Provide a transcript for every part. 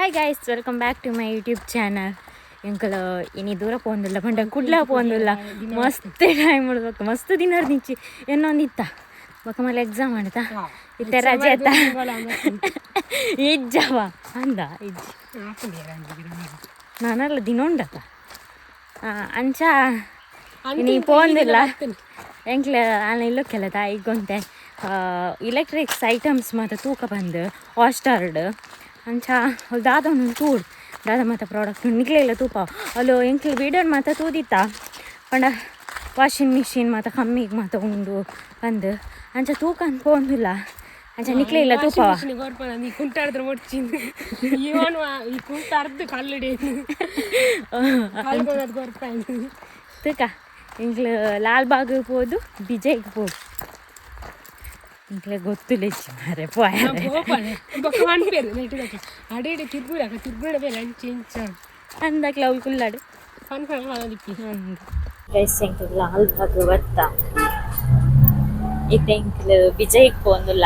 Hi guys, welcome back to my YouTube channel. ಎಂಕಲ ಇನಿ ದೂರ ಪೋಂದಿಲ್ಲ ಪಂಡ ಕುಡ್ಲ ಪೋಂದಿಲ್ಲ ಮಸ್ತ್ ಟೈಮ್ ಉಳ್ಬೇಕು ಮಸ್ತ್ ದಿನ ನಿಂಚಿ ಏನೊಂದಿತ್ತ ಬೊಕ ಮಲ್ಲ ಎಕ್ಸಾಮ್ ಆಡ್ತಾ ಇತ್ತೆ ರಜೆ ಆಯ್ತ ಇಜ್ಜವ ಅಂದ ಇಜ್ಜಿ ನಾನಲ್ಲ ದಿನ ಉಂಡತ್ತ ಅಂಚ ನೀ ಪೋಂದಿಲ್ಲ ಎಂಕ್ಲ ನಾನು ಇಲ್ಲಕ್ಕೆಲ್ಲ ಈಗೊಂತೆ ಇಲೆಕ್ಟ್ರಿಕ್ಸ್ ಐಟಮ್ಸ್ ಮತ್ತು ತೂಕ ಬಂದು ಹಾಟ್ಸ್ಟಾರ್ಡ್ ಅಂಚ ದಾದ ಒಂದು ತೂಡ್ ದಾದ ಮತ್ತು ಪ್ರಾಡಕ್ಟ್ ನಿಕ್ಲೆಲ್ಲ ತೂಪ ಅಲ್ಲೋ ಎಂಕ್ಲು ವೀಡಿಯೋ ಮಾತ್ರ ತೂದಿತ್ತ ಪಂಡ ವಾಷಿಂಗ್ ಮಿಷಿನ್ ಮತ್ತು ಕಮ್ಮಿಗೆ ಮಾತ್ರ ಉಂಡು ಬಂದು ಅಂಚ ತೂಕ ಅನ್ಕೊಂಡಿಲ್ಲ ಅಂಚ ನಿಕ್ಲೆಲ್ಲ ತೂಪ ಕುಂಟಾಡಿದ್ರೆ ಮುಡ್ಚಿಂದು ಈ ಕುಂಟಾರ್ದು ಕಲ್ಲಡಿ ತೂಕ ಎಂಕ್ಲು ಲಾಲ್ಬಾಗ್ ಹೋದು ಬಿಜೈಗೆ ಹೋದು ಇಂಕ್ಲೆ ಗೊತ್ತಿಲ್ಲ ಮಾರೆ ಅಂದಕ್ಲ ಅವ್ಳು ಕುಲ್ಲಾಡು ಲಾಲ್ ಬಾಗ್ ಬತ್ತ ಇದು ಇಂಕ್ಲು ಬಿಜೈಗೆ ಹೋಂದುಲ್ಲ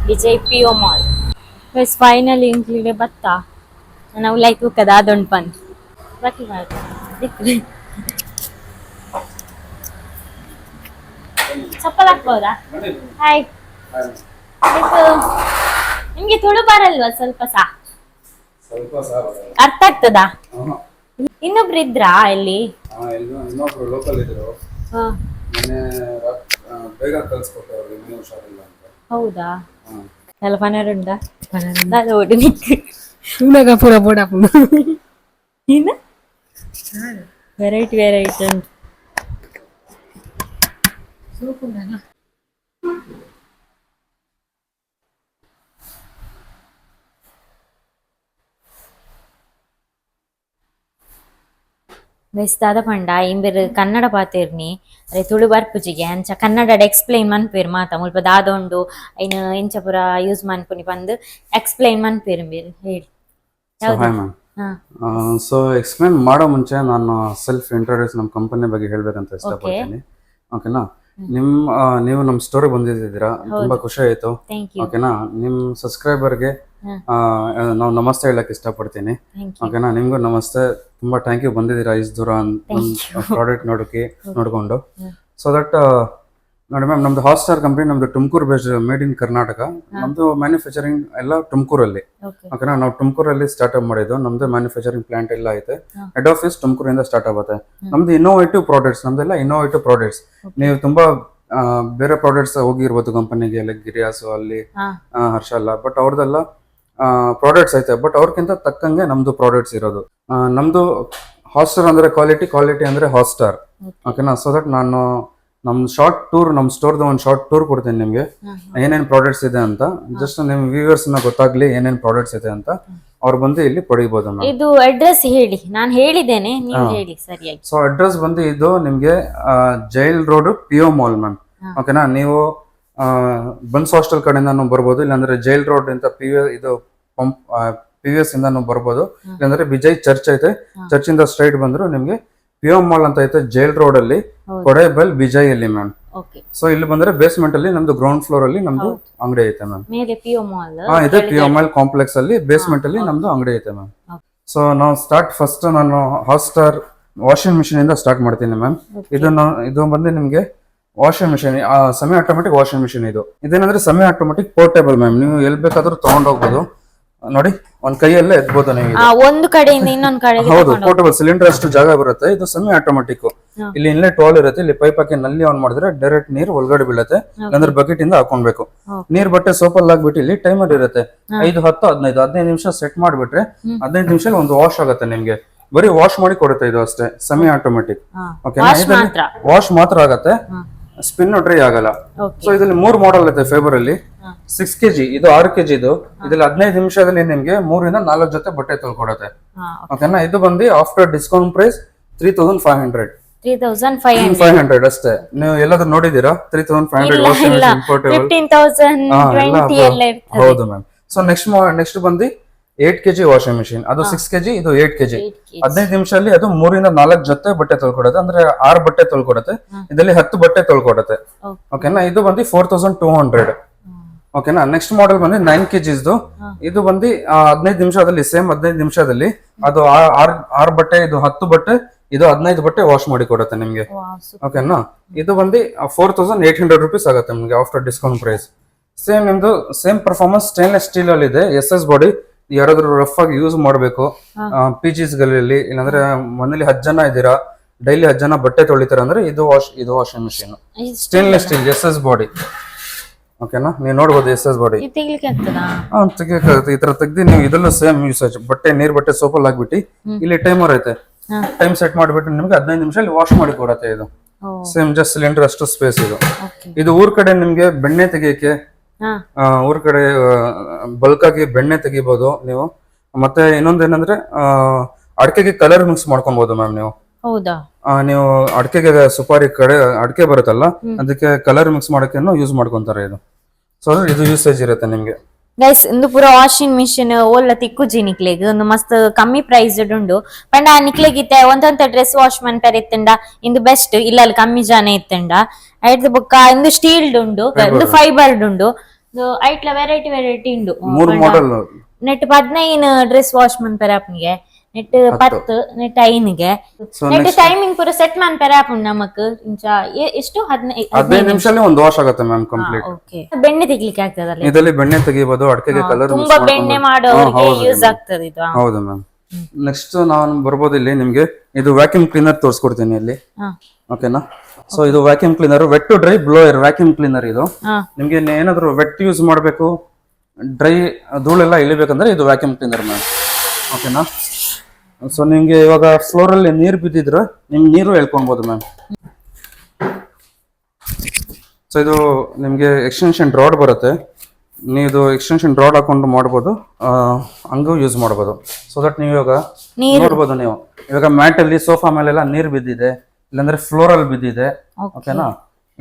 Bejai PO mall bus final ಇಂಕ್ಲಿಗೆ ಬತ್ತ ನಾವು ಲೈಕ್ ಕದ ಅದೊಂದು ಬಂದು ಬತ್ತಿ ಮಾಡಿ ಚಪ್ಪಲ್ ಹಾಕ್ಬೋದಾ? ಹಾಯ್, ನಿಮ್ಗೆ ತುಳು ಬರಲ್ವಾ ಸ್ವಲ್ಪ ಅರ್ಥ ಆಗ್ತದಾ? ಇನ್ನೊಬ್ರು ಇದ್ರಾ ಇಲ್ಲಿ? ಹೌದಾ? ಎಲ್ಲ ಪನರುಂಡ ವೆರೈಟಿ ವೆರೈಟಿ ಉಂಟು. ಬೆಸ್ತಾದ ಪಂಡ ಇಂಬೆರ್ ಕನ್ನಡ ಪಾತೆರ್ನಿ ಅರೆ ತುಳು ಬರ್ಪುಜಿಗೆ ಅಂಚ ಕನ್ನಡ ಎಕ್ಸ್ಪ್ಲೈನ್ ಮನ್ಪೇರು ಮಾತ ಮುಲ್ಪ ದಾದೊಂಡು ಐನು ಇಂಚ ಪುರ ಯೂಸ್ ಮನ್ಪುನಿ ಬಂದು ಎಕ್ಸ್ಪ್ಲೈನ್ ಮನ್ಪೇರು ಬೇರು ಹೇಳಿ. ಸೊ ಎಕ್ಸ್ಪ್ಲೈನ್ ಮಾಡೋ ಮುಂಚೆ ನಾನು ಸೆಲ್ಫ್ ಇಂಟ್ರೊಡ್ಯೂಸ್ ನಮ್ಮ ಕಂಪನಿ ಬಗ್ಗೆ ಹೇಳ್ಬೇಕಂತ ಇಷ್ಟಪಡ್ತೀನಿ. ಓಕೆನಾ? ನೀವು ನಮ್ಮ ಸ್ಟೋರಿ ಬಂದಿದ್ದೀರಾ, ತುಂಬಾ ಖುಷಿ ಆಯ್ತು. ಓಕೆನಾ? ನಿಮ್ ಸಬ್ಸ್ಕ್ರೈಬರ್ಗೆ ನಾವು ನಮಸ್ತೆ ಹೇಳಕ್ ಇಷ್ಟಪಡ್ತೀನಿ. ಓಕೆನಾ? ನಿಮ್ಗೂ ನಮಸ್ತೆ, ತುಂಬಾ ಥ್ಯಾಂಕ್ ಯು ಬಂದಿದ್ದೀರಾ ಇಷ್ಟು ದೂರ ಪ್ರಾಡಕ್ಟ್ ನೋಡ್ಕೊಂಡು. ಸೊ ದಟ್ ನೋಡಿ ಮ್ಯಾಮ್, ನಮ್ದು ಹಾಟ್ಸ್ಟಾರ್ ಕಂಪನಿ ನಮ್ದು Tumakuru based, made in Karnataka. ನಮ್ದು ಮ್ಯಾನುಫ್ಯಾಕ್ಚರಿಂಗ್ ಎಲ್ಲ ತುಮಕೂರಲ್ಲಿ. ಓಕೆನಾ? ನಾವು ತುಮಕೂರಲ್ಲಿ ಸ್ಟಾರ್ಟ್ ಅಪ್ ಮಾಡಿದ್ದು. ನಮ್ದು ಮ್ಯಾನುಫ್ಯಾಕ್ಚರಿಂಗ್ ಪ್ಲಾಂಟ್ ಎಲ್ಲ ಐತೆ. ಹೆಡ್ ಆಫೀಸ್ ತುಮಕೂರಿಂದ ಸ್ಟಾರ್ಟ್ ಆಗುತ್ತೆ. ನಮ್ದು ಇನ್ನೋವೇಟಿವ್ ಪ್ರಾಡಕ್ಟ್ಸ್, ನಮ್ದೆಲ್ಲ ಇನ್ನೋವೇಟಿವ್ ಪ್ರಾಡಕ್ಟ್ಸ್. ನೀವು ತುಂಬಾ ಬೇರೆ ಪ್ರಾಡಕ್ಟ್ಸ್ ಹೋಗಿರ್ಬೋದು ಕಂಪನಿಗೆ, ಲೈಕ್ ಗಿರಿಯಾಸು ಅಲ್ಲಿ ಹರ್ಷಲ್ಲ, ಬಟ್ ಅವ್ರದ್ದೆಲ್ಲ ಪ್ರಾಡಕ್ಟ್ಸ್ ಐತೆ. ಬಟ್ ಅವ್ರಕ್ಕಿಂತ ತಕ್ಕಂಗೆ ನಮ್ದು ಪ್ರಾಡಕ್ಟ್ಸ್ ಇರೋದು. ನಮ್ದು ಹಾಟ್ಸ್ಟಾರ್ ಅಂದ್ರೆ ಕ್ವಾಲಿಟಿ ಅಂದ್ರೆ ಹಾಟ್ಸ್ಟಾರ್. ಓಕೆನಾ? ಸೊ ದಟ್ ನಾನು ನಮ್ ಶಾರ್ಟ್ ಟೂರ್, ನಮ್ ಸ್ಟೋರ್ದು ಒಂದು ಶಾರ್ಟ್ ಟೂರ್ ಕೊಡ್ತೀನಿ ನಿಮ್ಗೆ, ಏನೇನ್ ಪ್ರಾಡಕ್ಟ್ಸ್ ಇದೆ ಅಂತ. ಜಸ್ಟ್ ನಿಮ್ ವ್ಯೂವರ್ಸ್ ನ ಗೊತ್ತಾಗ್ಲಿ ಏನೇನ್ ಪ್ರಾಡಕ್ಟ್ಸ್ ಇದೆ ಅಂತ, ಅವ್ರು ಬಂದು ಇಲ್ಲಿ ಪಡಿಬಹುದು. ಇದು ಅಡ್ರೆಸ್ ಹೇಳಿ, ನಾನು ಹೇಳಿದ್ದೇನೆ, ನೀವು ಹೇಳಿ ಸರಿಯಾಗಿ. ಸೊ ಅಡ್ರೆಸ್ ಬಂದು ಇದು ನಿಮ್ಗೆ jail road PO mall ma'am. ಓಕೆನಾ? ನೀವು ಬನ್ಸ್ ಹಾಸ್ಟೆಲ್ ಕಡೆಯಿಂದಾನು ಬರ್ಬೋದು, ಇಲ್ಲಾಂದ್ರೆ ಜೈಲ್ ರೋಡ್ ಅಂತ PVS ಇಂದಾನು ಬರ್ಬೋದು, ಇಲ್ಲಾಂದ್ರೆ ಬಿಜೈ ಚರ್ಚ್ ಐತೆ, ಚರ್ಚ್ ಇಂದ ಸ್ಟ್ರೈಟ್ ಬಂದ್ರು ನಿಮ್ಗೆ ಪಿಒ ಮಾಲ್ ಅಂತ ಐತೆ ಜೈಲ್ ರೋಡ್ ಅಲ್ಲಿ, ಕೊಡೈಬೈಲ್ ಬಿಜೈ ಅಲ್ಲಿ ಮ್ಯಾಮ್. ಸೊ ಇಲ್ಲಿ ಬಂದ್ರೆ ಬೇಸ್ಮೆಂಟ್ ಅಲ್ಲಿ ನಮ್ದು ಗ್ರೌಂಡ್ ಫ್ಲೋರ್ ಅಲ್ಲಿ ನಮ್ದು ಅಂಗಡಿ ಐತೆ ಮ್ಯಾಮ್. ಇದೆ ಪಿಒ ಮಾಲ್ ಕಾಂಪ್ಲೆಕ್ಸ್ ಅಲ್ಲಿ ಬೇಸ್ಮೆಂಟ್ ಅಲ್ಲಿ ನಮ್ದು ಅಂಗಡಿ ಐತೆ ಮ್ಯಾಮ್. ಸೊ ನಾವು ಫಸ್ಟ್ ನಾನು ಹಾಟ್ಸ್ಟಾರ್ ವಾಷಿಂಗ್ ಮಿಷಿನ್ ಇಂದ ಸ್ಟಾರ್ಟ್ ಮಾಡ್ತೀನಿ ಮ್ಯಾಮ್. ಇದು ಬಂದು ನಿಮ್ಗೆ washing machine, semi automatic washing machine. ಇದೇನಂದ್ರೆ ಸೆಮಿ ಆಟೋಮೆಟಿಕ್ ಪೋರ್ಟೇಬಲ್ ಮ್ಯಾಮ್. ನೀವು ಎಲ್ಲಿ ಬೇಕಾದ್ರೂ ತಗೊಂಡ್ ಹೋಗ್ಬೋದು. ನೋಡಿ, ಒಂದ್ ಕೈಯಲ್ಲೇ ಎತ್ಬೋದು ನೀವು. ಒಂದು ಕಡೆಯಿಂದ ಇನ್ನೊಂದು ಕಡೆ. ಹೌದು, ಪೋರ್ಟೇಬಲ್, ಸಿಲಿಂಡರ್ ಅಷ್ಟು ಜಾಗ ಬರುತ್ತೆ. ಇದು ಸೆಮಿ ಆಟೋಮೆಟಿಕ್. ಇಲ್ಲಿ ಇನ್ಲೆಟ್ ವಾಲ್ ಇರುತ್ತೆ, ಇಲ್ಲಿ ಪೈಪ್ ಹಾಕಿ ನಲ್ಲಿ ಆನ್ ಮಾಡಿದ್ರೆ ಡೈರೆಕ್ಟ್ ನೀರು ಒಳಗಡೆ ಬೀಳುತ್ತೆ. ಅಂದ್ರೆ ಬಕೆಟ್ ಇಂದ ಹಾಕೊಂಡ್ಬೇಕು. ನೀರ್ ಬಟ್ಟೆ ಸೋಪಲ್ಲಿ ಹಾಕ್ಬಿಟ್ಟು ಇಲ್ಲಿ ಟೈಮರ್ ಇರುತ್ತೆ, 5, 10, 15 ನಿಮಿಷ ಸೆಟ್ ಮಾಡ್ಬಿಟ್ರೆ 15 ನಿಮಿಷ ಒಂದು ವಾಶ್ ಆಗುತ್ತೆ ನಿಮ್ಗೆ. ಬರೀ ವಾಶ್ ಮಾಡಿ ಕೊಡುತ್ತೆ ಇದು ಅಷ್ಟೇ, ಸೆಮಿ ಆಟೋಮೆಟಿಕ್. ಓಕೆ, ವಾಶ್ ಮಾತ್ರ ಆಗತ್ತೆ, ಸ್ಪಿನ್ ಡ್ರೈ ಆಗಲ್ಲ. ಸೊ ಇದ್ರಲ್ಲಿ 3 ಮಾಡೆಲ್ ಐತೆ ಫೇಬರ್ ಅಲ್ಲಿ. 6 kg, ಇದು 6 kg. ಇದ್ರಲ್ಲಿ 15 ನಿಮಿಷದಲ್ಲಿ ನಿಮ್ಗೆ 3 ಇಂದ 4 ಜೊತೆ ಬಟ್ಟೆ ತೊಳ್ಕೊಡತ್ತೆ. ಓಕೆನಾ? ಇದು ಬಂದು ಆಫ್ಟರ್ ಡಿಸ್ಕೌಂಟ್ ಪ್ರೈಸ್ 3500 ಅಷ್ಟೇ. ನೀವು ಎಲ್ಲಾದ್ರೂ ನೋಡಿದೀರಾ 3500 ಇಂಪೋರ್ಟೇಬಲ್? ಹೌದು ಮ್ಯಾಮ್. ಸೊ ನೆಕ್ಸ್ಟ್ ಬಂದು 8 kg ವಾಷಿಂಗ್ ಮಿಷಿನ್. ಅದು 6 kg, ಇದು 8 kg. 15 ನಿಮಿಷದಲ್ಲಿ ಅದು 3 ಇಂದ 4 ಜೊತೆ ಬಟ್ಟೆ ತೊಳ್ಕೊಡುತ್ತೆ, ಅಂದ್ರೆ 6 ಬಟ್ಟೆ ತೊಳ್ಕೊಡುತ್ತೆ. ಇದರಲ್ಲಿ 10 ಬಟ್ಟೆ ತೊಳ್ಕೊಡುತ್ತೆ. ಓಕೆನಾ? ಇದು ಬಂದು 4200. ಓಕೆನಾ. ನೆಕ್ಸ್ಟ್ ಮಾಡೆಲ್ ಬಂದು 9 kg ಇದು ಬಂದು 15 ನಿಮಿಷದಲ್ಲಿ ಸೇಮ್ 15 ನಿಮಿಷದಲ್ಲಿ ಅದು 6 ಬಟ್ಟೆ, ಇದು 10 ಬಟ್ಟೆ, ಇದು 15 ಬಟ್ಟೆ ವಾಶ್ ಮಾಡಿ ಕೊಡುತ್ತೆ ನಿಮ್ಗೆ. ಓಕೆನಾ. ಇದು ಬಂದು 4800 rupees ಆಗುತ್ತೆ ನಿಮ್ಗೆ ಆಫ್ಟರ್ ಡಿಸ್ಕೌಂಟ್ ಪ್ರೈಸ್. ಸೇಮ್ ನಿಮ್ದು ಸೇಮ್ ಪರ್ಫಾರ್ಮೆನ್ಸ್ ಸ್ಟೇನ್ಲೆಸ್ ಸ್ಟೀಲ್ ಅಲ್ಲಿ ಇದೆ. SS body. ಯಾರಾದ್ರೂ ರಫ್ ಆಗಿ ಯೂಸ್ ಮಾಡಬೇಕು PGs ಗಳಲ್ಲಿ, ಇಲ್ಲಾಂದ್ರೆ ಮನೇಲಿ 10 ಜನ ಇದ್ದೀರಾ, ಡೈಲಿ 10 ಜನ ಬಟ್ಟೆ ತೊಳಿತಾರೆ ಅಂದ್ರೆ ಇದು washing machine stainless steel SS body. ಓಕೆನಾ. ನೀವು ನೋಡ್ಬೋದು SS ಬಾಡಿ ತೆಗಿಯಕ್ಕೆ ಈ ತರ ತೆಗ್ದು ನೀವು ಇದರಲ್ಲೂ ಸೇಮ್ ಯೂಸೇಜ್. ನೀರ್ ಬಟ್ಟೆ ಸೋಪಲ್ಲಿ ಹಾಕ್ಬಿಟ್ಟು ಇಲ್ಲಿ ಟೈಮರ್ ಐತೆ, ಟೈಮ್ ಸೆಟ್ ಮಾಡಿಬಿಟ್ಟು ನಿಮ್ಗೆ 15 ನಿಮಿಷದಲ್ಲಿ ವಾಶ್ ಮಾಡಿ ಕೊಡತ್ತೆ. ಇದು ಸೇಮ್ ಜಸ್ಟ್ ಸಿಲಿಂಡರ್ ಅಷ್ಟು ಸ್ಪೇಸ್ ಇದು. ಇದು ಊರ್ ಕಡೆ ನಿಮ್ಗೆ ಬೆಣ್ಣೆ ತೆಗಿಯಕ್ಕೆ, ಊರ್ ಕಡೆ ಬಲ್ಕ್ ಆಗಿ ಬೆಣ್ಣೆ ತೆಗಿಬಹುದು ನೀವು. ಮತ್ತೆ ಇನ್ನೊಂದು ಏನಂದ್ರೆ ಅಡಿಕೆಗೆ ಕಲರ್ ಮಿಕ್ಸ್ ಮಾಡ್ಕೊಬಹುದು ಮ್ಯಾಮ್ ನೀವು. ನೀವು ಅಡಿಕೆಗೆ ಸುಪಾರಿ ಕಡೆ ಅಡಿಕೆ ಬರುತ್ತಲ್ಲ, ಅದಕ್ಕೆ ಕಲರ್ ಮಿಕ್ಸ್ ಮಾಡಕ್ಕೆ ಯೂಸ್ ಮಾಡ್ಕೊಂತಾರೆ ಇದು. ಸೊ ಇದು ಯೂಸೇಜ್ ಇರುತ್ತೆ ನಿಮ್ಗೆ. ಗೈಸ್ ಇಂದು ಪೂರ ವಾಷಿಂಗ್ ಮಿಷಿನ್ ಓಲ್ಲ ತಿಕ್ಕುಜಿ ನಿಕ್ಲೆಗ್ ಒಂದು ಮಸ್ತ್ ಕಮ್ಮಿ ಪ್ರೈಸ್ ಉಂಡು. ಪಂಡ ನಿಕ್ಲೆಗಿತ್ತೆ ಒಂದೊಂದ ಡ್ರೆಸ್ ವಾಶ್ ಮನ್ಪರ್ ಇತ್ತಂಡ ಇಂದು ಬೆಸ್ಟ್ ಇಲ್ಲ ಕಮ್ಮಿ ಜನ ಇತ್ತಂಡ. ಐಟ್ ಬೊಕ್ಕ ಇಂದು ಸ್ಟೀಲ್ ಉಂಡು, ಇಂದು ಫೈಬರ್ ಉಂಡು, ಐಟ್ಲ ವೆರೈಟಿ ಉಂಡು. ನೆಟ್ 15 ಡ್ರೆಸ್ ವಾಶ್ ಮನ್ಪರ್ ಆಪ್ನಿಗೆ, ನೆಟ್ 10, ನೆಟ್ 5ಗೆ, ನೆಟ್ ಟೈಮಿಂಗ್ ಪೂರ ಸೆಟ್ ಮನ್ಪರ್ ಆಪುಂಡು ನಮಕ್ ಇಂಚ ಎಷ್ಟು 15 ನಿಮಿಷದಲ್ಲಿ ಒಂದು ವಾಶ್ ಆಗುತ್ತೆ ಮ್ಯಾಮ್ ಕಂಪ್ಲೀಟ್. ಓಕೆ. ಬೆಣ್ಣೆ ತೆಗಿಲಿಕ್ಕೆ ಆಗ್ತದಲ್ಲ ಇದರಲ್ಲಿ, ಬೆಣ್ಣೆ ತೆಗಿಬಹುದು, ಅಡಿಕೆಗೆ ಕಲರ್ ಮಿಕ್ಸ್ ತುಂಬಾ ಬೆಣ್ಣೆ ಮಾಡೋರಿಗೆ ಯೂಸ್ ಆಗ್ತದೆ ಇದು. ಹೌದು ಮ್ಯಾಮ್. ನೆಕ್ಸ್ಟ್ ನಾನು ಬರ್ಬೋದು ಇಲ್ಲಿ ನಿಮ್ಗೆ ಇದು ವ್ಯಾಕ್ಯೂಮ್ ಕ್ಲೀನರ್ ತೋರಿಸ್ಕೊಡ್ತೀನಿ ಇಲ್ಲಿ. ಓಕೆನಾ. ಸೊ ಇದು vacuum cleaner, wet to dry blower vacuum cleaner. ಇದು ನಿಮ್ಗೆ ಏನಾದ್ರು ವೆಟ್ ಯೂಸ್ ಮಾಡಬೇಕು, ಡ್ರೈ ಧೂಳೆಲ್ಲ ಇಳಿಬೇಕಂದ್ರೆ ಇದು ವ್ಯಾಕ್ಯೂಮ್ ಕ್ಲೀನರ್ ಮ್ಯಾಮ್. ಓಕೆನಾ. ಸೊ ನಿಮ್ಗೆ ಇವಾಗ ಫ್ಲೋರ್ ಅಲ್ಲಿ ನೀರು ಬಿದ್ದಿದ್ರೆ ನಿಮ್ಗೆ ನೀರು ಎಳ್ಕೊಬಹುದು ಮ್ಯಾಮ್. ಸೊ ಇದು ನಿಮ್ಗೆ ಎಕ್ಸ್ಟೆನ್ಷನ್ ರಾಡ್ ಬರುತ್ತೆ, ನೀವು ಎಕ್ಸ್ಟೆನ್ಷನ್ ರಾಡ್ ಹಾಕೊಂಡು ಮಾಡ್ಬೋದು, ಹಂಗೂ ಯೂಸ್ ಮಾಡ್ಬೋದು. ಸೊ ದಟ್ ನೀವು ಇವಾಗ ನೋಡ್ಬೋದು, ನೀವು ಇವಾಗ ಮ್ಯಾಟ್ ಅಲ್ಲಿ ಸೋಫಾ ಮೇಲೆಲ್ಲ ನೀರು ಬಿದ್ದಿದೆ, ಇಲ್ಲಾಂದ್ರೆ ಫ್ಲೋರ್ ಅಲ್ಲಿ ಬಿದ್ದಿದೆ. ಓಕೆನಾ.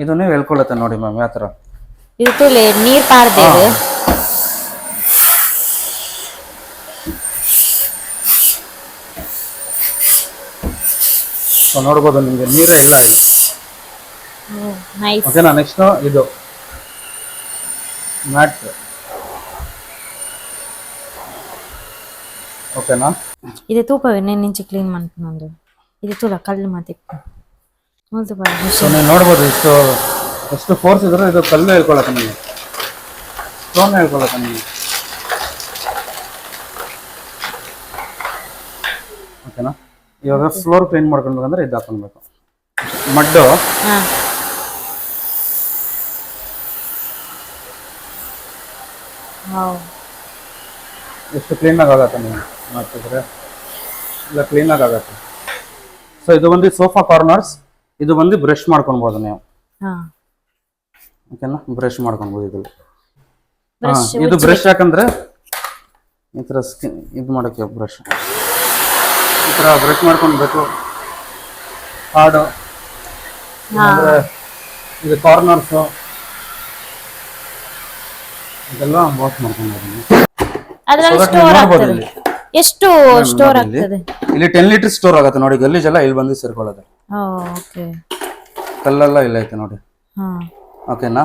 ಇದು ನೀವು ಹೇಳ್ಕೊಳ್ಳುತ್ತೆ ನೋಡಿ ಮ್ಯಾಮ್ ಯಾವ ತರ ನೀರ್ ಪಾರ್ದೇವೆ. ಸೊ ನೋಡ್ಬೋದು ನಿಮ್ಗೆ ನೀರೇ ಇಲ್ಲ ಇಲ್ಲಿ. ಓಕೆನಾ. ನೆಕ್ಸ್ಟ್ ಇದು ಮ್ಯಾಟ್. ಓಕೆನಾ. ಇದು ತೂಪವೇ ನೆಂಚಿ ಕ್ಲೀನ್ ಮಾಡ್ಕೊಂಡು ಇದು ತುಳ ಕಲ್ಲು ಮತ್ತೆ ನೀವು ನೋಡ್ಬೋದು ಎಷ್ಟು ಫೋರ್ಸ್ ಇದ್ರೆ ಇದು ಕಲ್ಲು ಹೇಳ್ಕೊಳಕ್ಕೆ ನಿಮಗೆ, ಸ್ಟೋನ್ ಹೇಳ್ಕೊಳಕ್ಕೆ ನಿಮಗೆ. ಓಕೆನಾ. ಇವಾಗ ಫ್ಲೋರ್ ಕ್ಲೀನ್ ಮಾಡ್ಕೊಳ್ಬೇಕಂದ್ರೆ ಇದು ಹಾಕೊಳ್ಬೇಕು ಮಡ್ಡು. ಎಷ್ಟು ಕ್ಲೀನಾಗಿ ಆಗತ್ತೆ ನೀವು ಮಾಡ್ತಿದ್ರೆ, ಇಲ್ಲ ಕ್ಲೀನಾಗಿ ಆಗತ್ತೆ. ಸೊ ಇದು ಬಂದು ಸೋಫಾ ಕಾರ್ನರ್ಸ್, ಇದು ಬಂದು ಬ್ರಷ್ ಮಾಡ್ಕೊಳ್ಬಹುದು ನೀವು. ಓಕೆನಾ. ಬ್ರಷ್ ಮಾಡ್ಕೊಳ್ಬಹುದು ಇದ್ರಲ್ಲಿ. ಇದು ಬ್ರಷ್ ಯಾಕಂದ್ರೆ ಈ ತರ ಸ್ಕಿನ್ ಇದು ಮಾಡಕ್ಕೆ ಬ್ರಷ್ ಈ ತರ ಬ್ರಷ್ ಮಾಡ್ಕೊಳ್ಬೇಕು. ಹಾರ್ಡ್ ಅಂದ್ರೆ ಇದು ಕಾರ್ನರ್ಸ್ ಇದೆಲ್ಲ ವಾಶ್ ಮಾಡ್ಕೊಂಡು ಎಷ್ಟು ಸ್ಟೋರ್ ಆಗ್ತದೆ ಇಲ್ಲಿ 10 ಲೀಟರ್ ಸ್ಟೋರ್ ಆಗುತ್ತೆ ನೋಡಿ. ಗಲೀಜ್ ಎಲ್ಲ ಇಲ್ಲಿ ಬಂದು ಸೇರ್ಕೊಳ್ಳೋದು. ಕಲ್ಲೆಲ್ಲ ಇಲ್ಲ ಐತೆ ನೋಡಿ. ಓಕೆನಾ.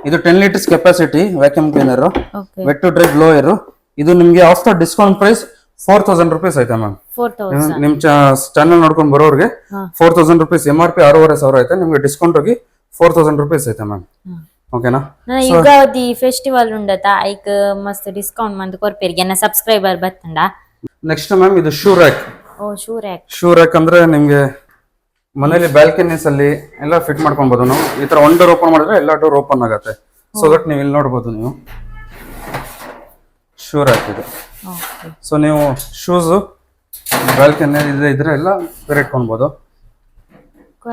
ಇದು 10 litres capacity vacuum cleaner, wet to dry blower. ಇದು ನಿಮ್ಗೆ ಆಫ್ಟರ್ ಡಿಸ್ಕೌಂಟ್ ಪ್ರೈಸ್ 4000 rupees ಐತೆ ಮ್ಯಾಮ್. ನಿಮ್ ಚಾನಲ್ ನೋಡ್ಕೊಂಡು ಬರೋರಿಗೆ 4000 rupees. MRP 6500 ಐತೆ, ನಿಮ್ಗೆ ಡಿಸ್ಕೌಂಟ್ ಹೋಗಿ 4000 rupees ಐತೆ ಮ್ಯಾಮ್. ಓಕೆನಾ. ಯುಗಾದಿ ಫೆಸ್ಟಿವಲ್ ಉಂಡತ ಐಕ್ ಮಸ್ತ್ ಡಿಸ್ಕೌಂಟ್ ಮಂತ್ ಕೊರ್ಪೇರಿಗೆ ನನ್ನ ಸಬ್ಸ್ಕ್ರೈಬರ್ ಬತ್ತಂಡ. ನೆಕ್ಸ್ಟ್ ಮ್ಯಾಮ್ ಇದು ಶೂ ರ್ಯಾಕ್. ಶೂ ರ್ಯಾಕ್ ಅಂದ್ರೆ ನಿಮ್ಗೆ ಮನೇಲಿ ಬ್ಯಾಲ್ಕನೀಸ್ ಅಲ್ಲಿ ಎಲ್ಲ ಫಿಟ್ ಮಾಡ್ಕೊಬಹುದು. ನಾವು ಈ ತರ ಒಂದು ಡೋರ್ ಓಪನ್ ಮಾಡಿದ್ರೆ ಎಲ್ಲ ಡೋರ್ ಓಪನ್ ಆಗುತ್ತೆ. ಸೊ ದಟ್ ನೀವು ಇಲ್ಲಿ ನೋಡ್ಬೋದು ನೀವು ಶೂ ರ್ಯಾಕ್ ಇದೆ. ಸೊ ನೀವು ಶೂಸ್ ಬ್ಯಾಲ್ಕನಿ ಇದ್ರೆ ಎಲ್ಲ ಬೇರೆ ಇಟ್ಕೊಬಹುದು.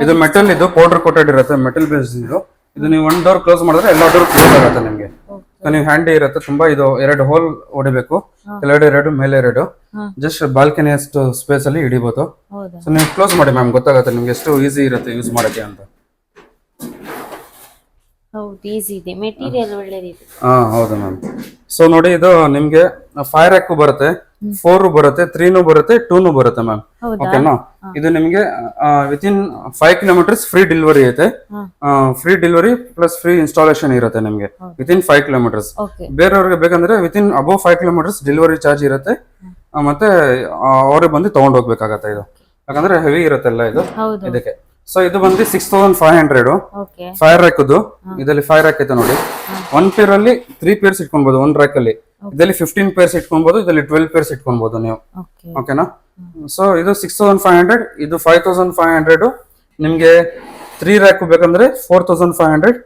ಇದು ಮೆಟಲ್, ಇದು ಪೌಡರ್ ಕೋಟೆಡ್ ಇರುತ್ತೆ, ಮೆಟಲ್ ಬೇಸ್ಡ್ ಇದು. ಇದು ನೀವು ಒಂದು ಡೋರ್ ಕ್ಲೋಸ್ ಮಾಡಿದ್ರೆ ಎಲ್ಲ ಡೋರ್ ಕ್ಲೋಸ್ ಆಗುತ್ತೆ ನಿಮ್ಗೆ. ನೀವು ಹ್ಯಾಂಡಿ ಇರುತ್ತೆ ತುಂಬಾ. ಇದು 2 ಹೋಲ್ ಹೊಡಿಬೇಕು, ಕೆಳಗಡೆ 2 ಮೇಲೆ 2. ಜಸ್ಟ್ ಬಾಲ್ಕನಿ ಅಷ್ಟು ಸ್ಪೇಸ್ ಅಲ್ಲಿ ಹಿಡಿಬಹುದು. ಸೊ ನೀವು ಕ್ಲೋಸ್ ಮಾಡಿ ಮ್ಯಾಮ್, ಗೊತ್ತಾಗುತ್ತೆ ನಿಮ್ಗೆ ಎಷ್ಟು ಈಸಿ ಇರುತ್ತೆ ಯೂಸ್ ಮಾಡಕ್ಕೆ ಅಂತ. ಹೌದು, ಈಸಿ ಇದೆ, ಮೆಟೀರಿಯಲ್ ಒಳ್ಳೆದಿದೆ. ಹೌದು ಮ್ಯಾಮ್. ಸೊ ನೋಡಿ, ಇದು ನಿಮ್ಗೆ 5 ರ್ಯಾಕ್ ಬರುತ್ತೆ, 4 ಬರುತ್ತೆ, 3 ಬರುತ್ತೆ, 2 ಬರುತ್ತೆ ಮ್ಯಾಮ್. ಓಕೆನಾ? ಇದು ನಿಮ್ಗೆ ವಿತಿನ್ 5 ಕಿಲೋಮೀಟರ್ಸ್ ಫ್ರೀ ಡೆಲಿವರಿ ಐತೆ. Free delivery plus free installation ಇರುತ್ತೆ ನಿಮ್ಗೆ ವಿತಿನ್ 5 ಕಿಲೋಮೀಟರ್ಸ್. ಬೇರೆಯವ್ರಿಗೆ ಬೇಕಂದ್ರೆ within above 5 kilometres delivery charge ಇರುತ್ತೆ. ಮತ್ತೆ ಅವ್ರಿಗೆ ಬಂದು ತಗೊಂಡ್ ಹೋಗ್ಬೇಕಾಗತ್ತೆ ಇದು, ಯಾಕಂದ್ರೆ ಹೆವಿ ಇರುತ್ತಲ್ಲ ಇದು ಇದಕ್ಕೆ. ಸೊ ಇದು ಬಂದು 6500 5 ರ್ಯಾಕ್. ಇದರಲ್ಲಿ 5 ರ್ಯಾಕ್ ಐತೆ ನೋಡಿ. 1 ಪೇರ್ ಅಲ್ಲಿ 3 ಪೇರ್ಸ್ ಇಟ್ಕೊಬಹುದು. 1 ರ್ಯಾಕ್ ಅಲ್ಲಿ ಇದರಲ್ಲಿ 15 ಪೇರ್ಸ್ ಇಟ್ಕೊಬಹುದು, ಇದರಲ್ಲಿ 12 ಪೇರ್ಸ್ ಇಟ್ಕೊಬಹುದು ನೀವು. ಓಕೆನಾ? ಸೊ ಇದು 6500, ಇದು 5500. ನಿಮ್ಗೆ 3 ರ್ಯಾಕ್ ಬೇಕಂದ್ರೆ 4500,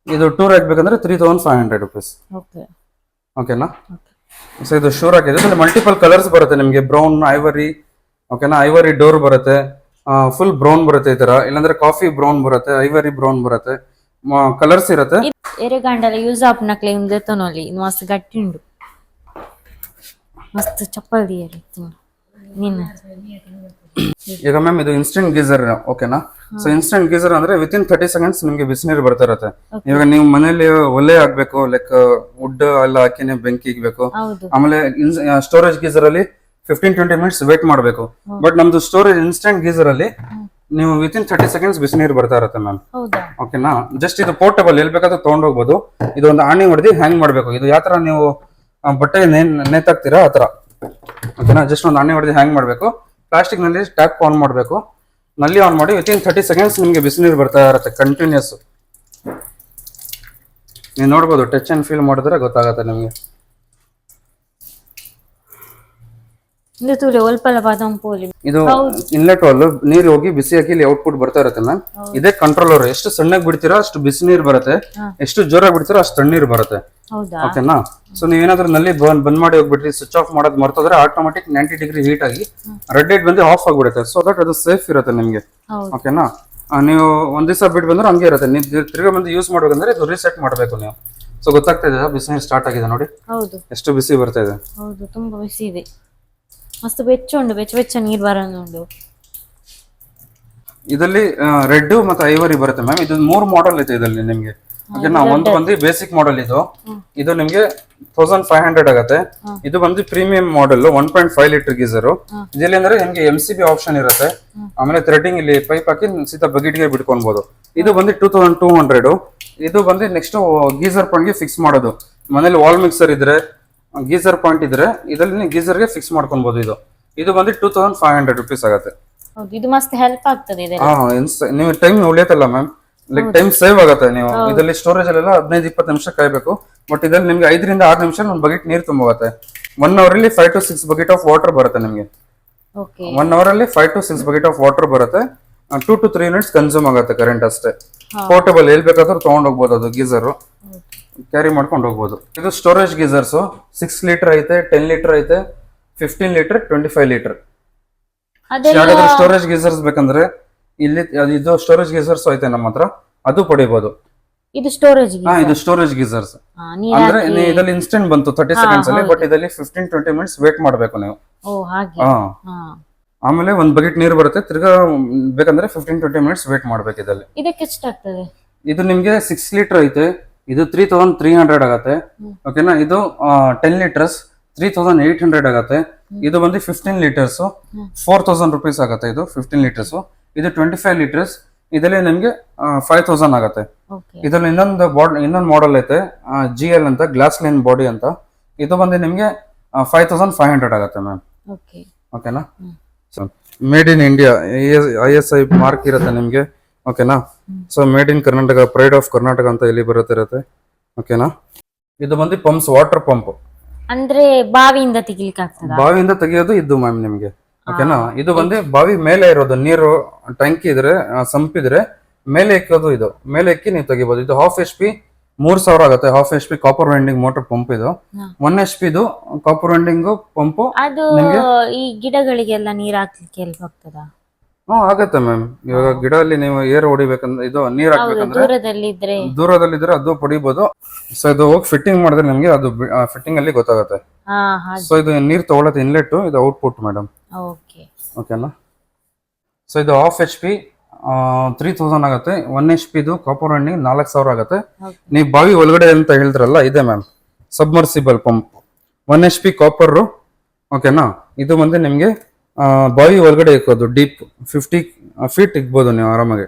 ಇದು 2 ರ್ಯಾಕ್ ಬೇಕಂದ್ರೆ 3500 rupees. ಓಕೆನಾ? ಸೊ ಇದು ಶೂ ರ್ಯಾಕ್ ಇದೆ. ಮಲ್ಟಿಪಲ್ ಕಲರ್ಸ್ ಬರುತ್ತೆ ನಿಮ್ಗೆ, ಬ್ರೌನ್, ಐವರಿ. ಓಕೆನಾ? ಐವರಿ ಡೋರ್ ಬರುತ್ತೆ, ಫುಲ್ ಬ್ರೌನ್ ಬರುತ್ತೆ ಈ ತರ, ಇಲ್ಲಾಂದ್ರೆ ಕಾಫಿ ಬ್ರೌನ್ ಬರುತ್ತೆ, ಐವರಿ ಬ್ರೌನ್ ಬರುತ್ತೆ, ಕಲರ್ಸ್ ಇರುತ್ತೆ. ಎರೆಗಂಡಲ ಯೂಸ್ ಆಪ್ನ ಕ್ಲೇಮ್ ದೇತೋನಲಿ ಮಸ್ತ್ ಗಟ್ಟಿ ಉಂಡು, ಮಸ್ತ್ ಚಪ್ಪಲ್ ದಿಯರಿ ನಿನ್ನ. ಈಗ ಮ್ಯಾಮ್ ಇದು ಇನ್ಸ್ಟೆಂಟ್ ಗೀಸರ್. ಓಕೆನಾ? ಸೊ ಇನ್ಸ್ಟೆಂಟ್ ಗೀಸರ್ ಅಂದ್ರೆ ವಿತಿನ್ 30 ಸೆಕೆಂಡ್ಸ್ ನಿಮ್ಗೆ ಬಿಸಿನೀರು ಬರ್ತಾ ಇರುತ್ತೆ. ಇವಾಗ ನೀವು ಮನೇಲಿ ಒಲೆ ಹಾಕ್ಬೇಕು, ಲೈಕ್ ವುಡ್ ಎಲ್ಲ ಹಾಕಿ ನೀವು ಬೆಂಕಿ ಇಕ್ಬೇಕು. ಆಮೇಲೆ ಸ್ಟೋರೇಜ್ ಗೀಸರ್ ಅಲ್ಲಿ 15-20 ಮಿನಿಟ್ಸ್ ವೇಟ್ ಮಾಡಬೇಕು. ಬಟ್ ನಮ್ದು ಸ್ಟೋರೇಜ್ ಇನ್ಸ್ಟೆಂಟ್ ಗೀಸರ್ ಅಲ್ಲಿ ನೀವು ವಿತಿನ್ 30 ಸೆಕೆಂಡ್ಸ್ ಬಿಸಿನೀರು ಬರ್ತಾ ಇರುತ್ತೆ ಮ್ಯಾಮ್. ಓಕೆನಾ? ಜಸ್ಟ್ ಇದು ಪೋರ್ಟಬಲ್, ಎಲ್ಲಿ ಬೇಕಾದ್ರೂ ತಗೊಂಡ್ ಹೋಗ್ಬೋದು. ಇದು ಒಂದು ಆಣಿ ಹೊಡೆದಿ ಹ್ಯಾಂಗ್ ಮಾಡ್ಬೇಕು. ಇದು ಯಾವ ತರ ನೀವು ಬಟ್ಟೆ ನೇತಾಕ್ತೀರಾ ಆ ತರ. ಓಕೆನಾ? ಜಸ್ಟ್ ಒಂದು ಆಣಿ ಹೊಡೆದಿ ಹ್ಯಾಂಗ್ ಮಾಡ್ಬೇಕು. ಪ್ಲಾಸ್ಟಿಕ್ ನಲ್ಲಿ ಟ್ಯಾಪ್ ಆನ್ ಮಾಡಬೇಕು, ನಲ್ಲಿ ಆನ್ ಮಾಡಿ ವಿತಿನ್ 30 ಸೆಕೆಂಡ್ಸ್ ನಿಮ್ಗೆ ಬಿಸಿನೀರು ಬರ್ತಾ ಇರುತ್ತೆ ಕಂಟಿನ್ಯೂಸ್. ನೀವು ನೋಡ್ಬೋದು, ಟಚ್ ಅಂಡ್ ಫೀಲ್ ಮಾಡಿದ್ರೆ ಗೊತ್ತಾಗತ್ತೆ ನಿಮ್ಗೆ. ಇದು ಇನ್ಲೆಟ್ ವಾಲ್, ನೀರು ಹೋಗಿ ಬಿಸಿ ಹಾಕಿ ಇಲ್ಲಿ ಔಟ್ಪುಟ್ ಬರ್ತಾ ಇರುತ್ತೆ ಮ್ಯಾಮ್. ಇದೇ ಕಂಟ್ರೋಲರ್. ಎಷ್ಟು ಸಣ್ಣಗೆ ಬಿಡ್ತೀರಾ ಅಷ್ಟು ಬಿಸಿ ನೀರು ಬರುತ್ತೆ, ಎಷ್ಟು ಜೋರಾಗಿ ಬಿಡ್ತೀರಾ ಅಷ್ಟು ತಣ್ಣೀರು ಬರುತ್ತೆ. ಓಕೆನಾ? ಸೊ ನೀವೇನಾದ್ರೂ ನಲ್ಲಿ ಬಂದ್ ಮಾಡಿ ಹೋಗ್ಬಿಟ್ರಿ, ಸ್ವಿಚ್ ಆಫ್ ಮಾಡೋದು ಮರ್ತೋದ್ರೆ ಆಟೋಮೆಟಿಕ್ 90 ಡಿಗ್ರಿ ಹೀಟ್ ಆಗಿ ರೆಡ್ ಲೈಟ್ ಬಂದು ಆಫ್ ಆಗ್ಬಿಡುತ್ತೆ. ಸೊ ದಟ್ ಅದು ಸೇಫ್ ಇರುತ್ತೆ ನಿಮ್ಗೆ. ಓಕೆನಾ? ನೀವು ಒಂದ್ ದಿವಸ ಬಿಟ್ಟು ಬಂದ್ರೆ ಹಂಗೆ ಇರುತ್ತೆ. ನೀವು ತಿರ್ಗಾ ಬಂದು ಯೂಸ್ ಮಾಡ್ಬೇಕಂದ್ರೆ ಇದು ರೀಸೆಟ್ ಮಾಡಬೇಕು ನೀವು. ಸೊ ಗೊತ್ತಾಗ್ತಾ ಇದೆ, ಬಿಸಿನೀರು ಸ್ಟಾರ್ಟ್ ಆಗಿದೆ ನೋಡಿ, ಎಷ್ಟು ಬಿಸಿ ಬರ್ತಾ ಇದೆ. ಹೌದು, ತುಂಬಾ ಬಿಸಿ ಇದೆ, ಮಸ್ತ್ ಬೆಚ್ಚ ಉಂಡು, ಬೆಚ್ಚ ನೀರು ಬರೋದು. ಇದರಲ್ಲಿ ರೆಡ್ ಮತ್ತೆ ಐವರಿ ಬರುತ್ತೆ ಮ್ಯಾಮ್. ಇದು 3 ಮಾಡೆಲ್ ಐತೆ ಇದರಲ್ಲಿ ನಿಮ್ಗೆ. ಓಕೆನಾ? ಒಂದು ಬಂದು ಬೇಸಿಕ್ ಮಾಡೆಲ್, ಇದು ನಿಮ್ಗೆ 1500 ಆಗುತ್ತೆ. ಇದು ಬಂದು ಪ್ರೀಮಿಯಂ ಮಾಡೆಲ್ 1.5 ಲೀಟರ್ ಗೀಸರ್. ಇದರಲ್ಲಿ ಅಂದ್ರೆ ನಿಮ್ಗೆ MCB ಆಪ್ಷನ್ ಇರುತ್ತೆ. ಆಮೇಲೆ ಥ್ರೆಡಿಂಗ್ ಇಲ್ಲಿ ಪೈಪ್ ಹಾಕಿ ಸೀದಾ ಬಕೆಟ್ಗೆ ಬಿಟ್ಕೊಬಹುದು. ಇದು ಬಂದು 2200. ಇದು ಬಂದು ನೆಕ್ಸ್ಟ್ ಗೀಸರ್ ಪಾಯಿಂಟ್ ಗೆ ಫಿಕ್ಸ್ ಮಾಡೋದು. ಮನೇಲಿ ವಾಲ್ ಮಿಕ್ಸರ್ ಇದ್ರೆ, ಗೀಸರ್ ಪಾಯಿಂಟ್ ಇದ್ರೆ ಇದರಲ್ಲಿ ಗೀಸರ್ಗೆ ಫಿಕ್ಸ್ ಮಾಡ್ಕೊಬಹುದು. ಇದು ಬಂದು 2500 rupees ಆಗುತ್ತೆ. ಇದು ಮಸ್ತ್ ಹೆಲ್ಪ್ ಆಗ್ತದೆ. ನೀವು ಟೈಮ್ ಉಳಿಯತ್ತಲ್ಲ ಮ್ಯಾಮ್, ಲೈಕ್ ಟೈಮ್ ಸೇವ್ ಆಗುತ್ತೆ. ನೀವು ಇದರಲ್ಲಿ ಸ್ಟೋರೇಜ್ ಅಲ್ಲೆಲ್ಲ 15-20 ನಿಮಿಷ ಕಾಯ್ಬೇಕು. ಬಟ್ ಇದರಲ್ಲಿ ನಿಮ್ಗೆ 5 ರಿಂದ 6 ನಿಮಿಷ ಒಂದು ಬಕೆಟ್ ನೀರು ತುಂಬುತ್ತೆ. 1 ಅವರ್ ಅಲ್ಲಿ 5 to 6 ಬಕೆಟ್ ಆಫ್ ವಾಟರ್ ಬರುತ್ತೆ ನಿಮ್ಗೆ. 1 ಅವರ್ ಅಲ್ಲಿ 5 to 6 ಬಕೆಟ್ ಆಫ್ ವಾಟರ್ ಬರುತ್ತೆ. 2 to 3 ಮಿನಿಟ್ಸ್ ಕನ್ಸ್ಯೂಮ್ ಆಗುತ್ತೆ ಕರೆಂಟ್ ಅಷ್ಟೇ. ಪೋರ್ಟಬಲ್, ಎಲ್ಲಿ ಬೇಕಾದ್ರೂ ತಗೊಂಡ್ ಹೋಗ್ಬೋದು. ಅದು ಗೀಸರ್ ಕ್ಯಾರಿ ಮಾಡ್ಕೊಂಡು ಹೋಗ್ಬೋದು. ಇದು ಸ್ಟೋರೇಜ್ ಗೀಸರ್ಸ್ 6 ಲೀಟರ್ ಐತೆ, 10 ಲೀಟರ್ ಐತೆ, 15 ಲೀಟರ್, 25 ಲೀಟರ್. ಸ್ಟೋರೇಜ್ ಗೀಸರ್ಸ್ ಬೇಕಂದ್ರೆ ಇಲ್ಲಿ ಇದು ಸ್ಟೋರೇಜ್ ಗೀಸರ್ಸ್ ಐತೆ ನಮ್ಮ ಹತ್ರ, ಅದು ಪಡಿಬಹುದು. ಇದು ಸ್ಟೋರೇಜ್ ಇದು ಸ್ಟೋರೇಜ್ ಗೀಸರ್ಸ್ ಅಂದ್ರೆ ಇದರಲ್ಲಿ ಇನ್ಸ್ಟೆಂಟ್ ಬಂತು 30 ಸೆಕೆಂಡ್ಸ್ ಅಲ್ಲಿ. ಬಟ್ ಇದರಲ್ಲಿ 15-20 ಮಿನಿಟ್ಸ್ ವೇಟ್ ಮಾಡಬೇಕು ನೀವು. ಆಮೇಲೆ ಒಂದ್ ಬಕೆಟ್ ನೀರು ಬರುತ್ತೆ. ತಿರ್ಗಾ ಬೇಕಂದ್ರೆ 15-20 ಮಿನಿಟ್ಸ್ ವೇಟ್ ಮಾಡ್ಬೇಕು. ಇದರಲ್ಲಿ ಇದಕ್ಕೆ ಎಷ್ಟಾಗ್ತದೆ? ಇದು ನಿಮ್ಗೆ 6 ಲೀಟರ್ ಐತೆ, ಇದು 3300 ಆಗತ್ತೆ. ಓಕೆನಾ? ಇದು 10 ಲೀಟರ್ಸ್ 3800 ಆಗತ್ತೆ. ಇದು ಬಂದು 15 ಲೀಟರ್ಸ್ 4000 rupees ಆಗತ್ತೆ. ಇದು 15 ಲೀಟರ್ಸ್. ಇದು 25 ಲೀಟರ್ಸ್, ಇದರಲ್ಲಿ ನಿಮ್ಗೆ 5000 ಆಗತ್ತೆ. ಇದರಲ್ಲಿ ಇನ್ನೊಂದು ಮಾಡೆಲ್ ಐತೆ, GL ಅಂತ, ಗ್ಲಾಸ್ ಲೈನ್ ಬಾಡಿ ಅಂತ. ಇದು ಬಂದು ನಿಮ್ಗೆ 5500 ಆಗತ್ತೆ ಮ್ಯಾಮ್. ಓಕೆನಾ? Made in India ISI mark ಇರುತ್ತೆ ನಿಮ್ಗೆ. ಓಕೆನಾ? So made in Karnataka, pride of Karnataka ಅಂತ ಇಲ್ಲಿ ಬರುತ್ತೆ. ಓಕೆನಾ? ಇದು ಬಂದು ಪಂಪ್ಸ್, ವಾಟರ್ ಪಂಪ್ ಅಂದ್ರೆ ಬಾವಿಯಿಂದ ತೆಗಿಲಿಕ್ಕೆ ಆಗ್ತದ? ಬಾವಿಯಿಂದ ತೆಗಿಯೋದು ಇದು ಮ್ಯಾಮ್ ನಿಮ್ಗೆ. ಓಕೆನಾ? ಇದು ಬಂದು ಬಾವಿ ಮೇಲೆ ಇರೋದು, ನೀರು ಟ್ಯಾಂಕ್ ಇದ್ರೆ, ಸಂಪ್ ಇದ್ರೆ ಮೇಲೆ ಎಕ್ಕೋದು. ಇದು ಮೇಲೆ ಎಕ್ಕಿ ನೀವು ತೆಗಿಬಹುದು. ಇದು 1/2 HP 3000 ಆಗುತ್ತೆ. 1/2 HP copper winding motor pump. ಇದು 1 HP ಇದು ಕಾಪರ್ ವೈಂಡಿಂಗ್ ಪಂಪ್. ಅದು ಈ ಗಿಡಗಳಿಗೆಲ್ಲ ನೀರ್ ಹಾಕ್ಲಿಕ್ಕೆ ಹೆಲ್ಪ್ ಆಗ್ತದಾ? ಆಗತ್ತೆ ಮ್ಯಾಮ್. ಇವಾಗ ಗಿಡ ಅಲ್ಲಿ ನೀವು ಏರ್ ಹೊಡಿಬೇಕಂದ್ರೆ, ಇದು ನೀರ್ ಹಾಕ್ಬೇಕಂದ್ರೆ ದೂರದಲ್ಲಿದ್ರೆ ಅದು ಪಡಿಬಹುದು. ಸೊ ಇದು ಹೋಗಿ ಫಿಟ್ಟಿಂಗ್ ಮಾಡಿದ್ರೆ ನಿಮ್ಗೆ ಅದು ಫಿಟ್ಟಿಂಗ್ ಅಲ್ಲಿ ಗೊತ್ತಾಗುತ್ತೆ. ಸೊ ಇದು ನೀರ್ ತಗೊಳತ್ತೆ ಇನ್ಲೆಟ್, ಇದು ಔಟ್ಪುಟ್ ಮೇಡಮ್. ಓಕೆನಾ? ಸೊ ಇದು 1/2 HP 3000 ಆಗುತ್ತೆ. 1 HP ಇದು ಕಾಪರ್ ರನ್ನಿಂಗ್ 4000 ಆಗುತ್ತೆ. ನೀವು ಬಾವಿ ಒಳಗಡೆ ಅಂತ ಹೇಳಿದ್ರಲ್ಲ, ಇದೆ ma'am submersible pump 1 HP copper. ಓಕೆನಾ, ಇದು ಬಂದು ನಿಮಗೆ ಬಾವಿ ಒಳಗಡೆ ಇಕ್ಕೋದು. ಡೀಪ್ 50 ಫೀಟ್ ಇಕ್ಬೋದು ನೀವು ಆರಾಮಾಗಿ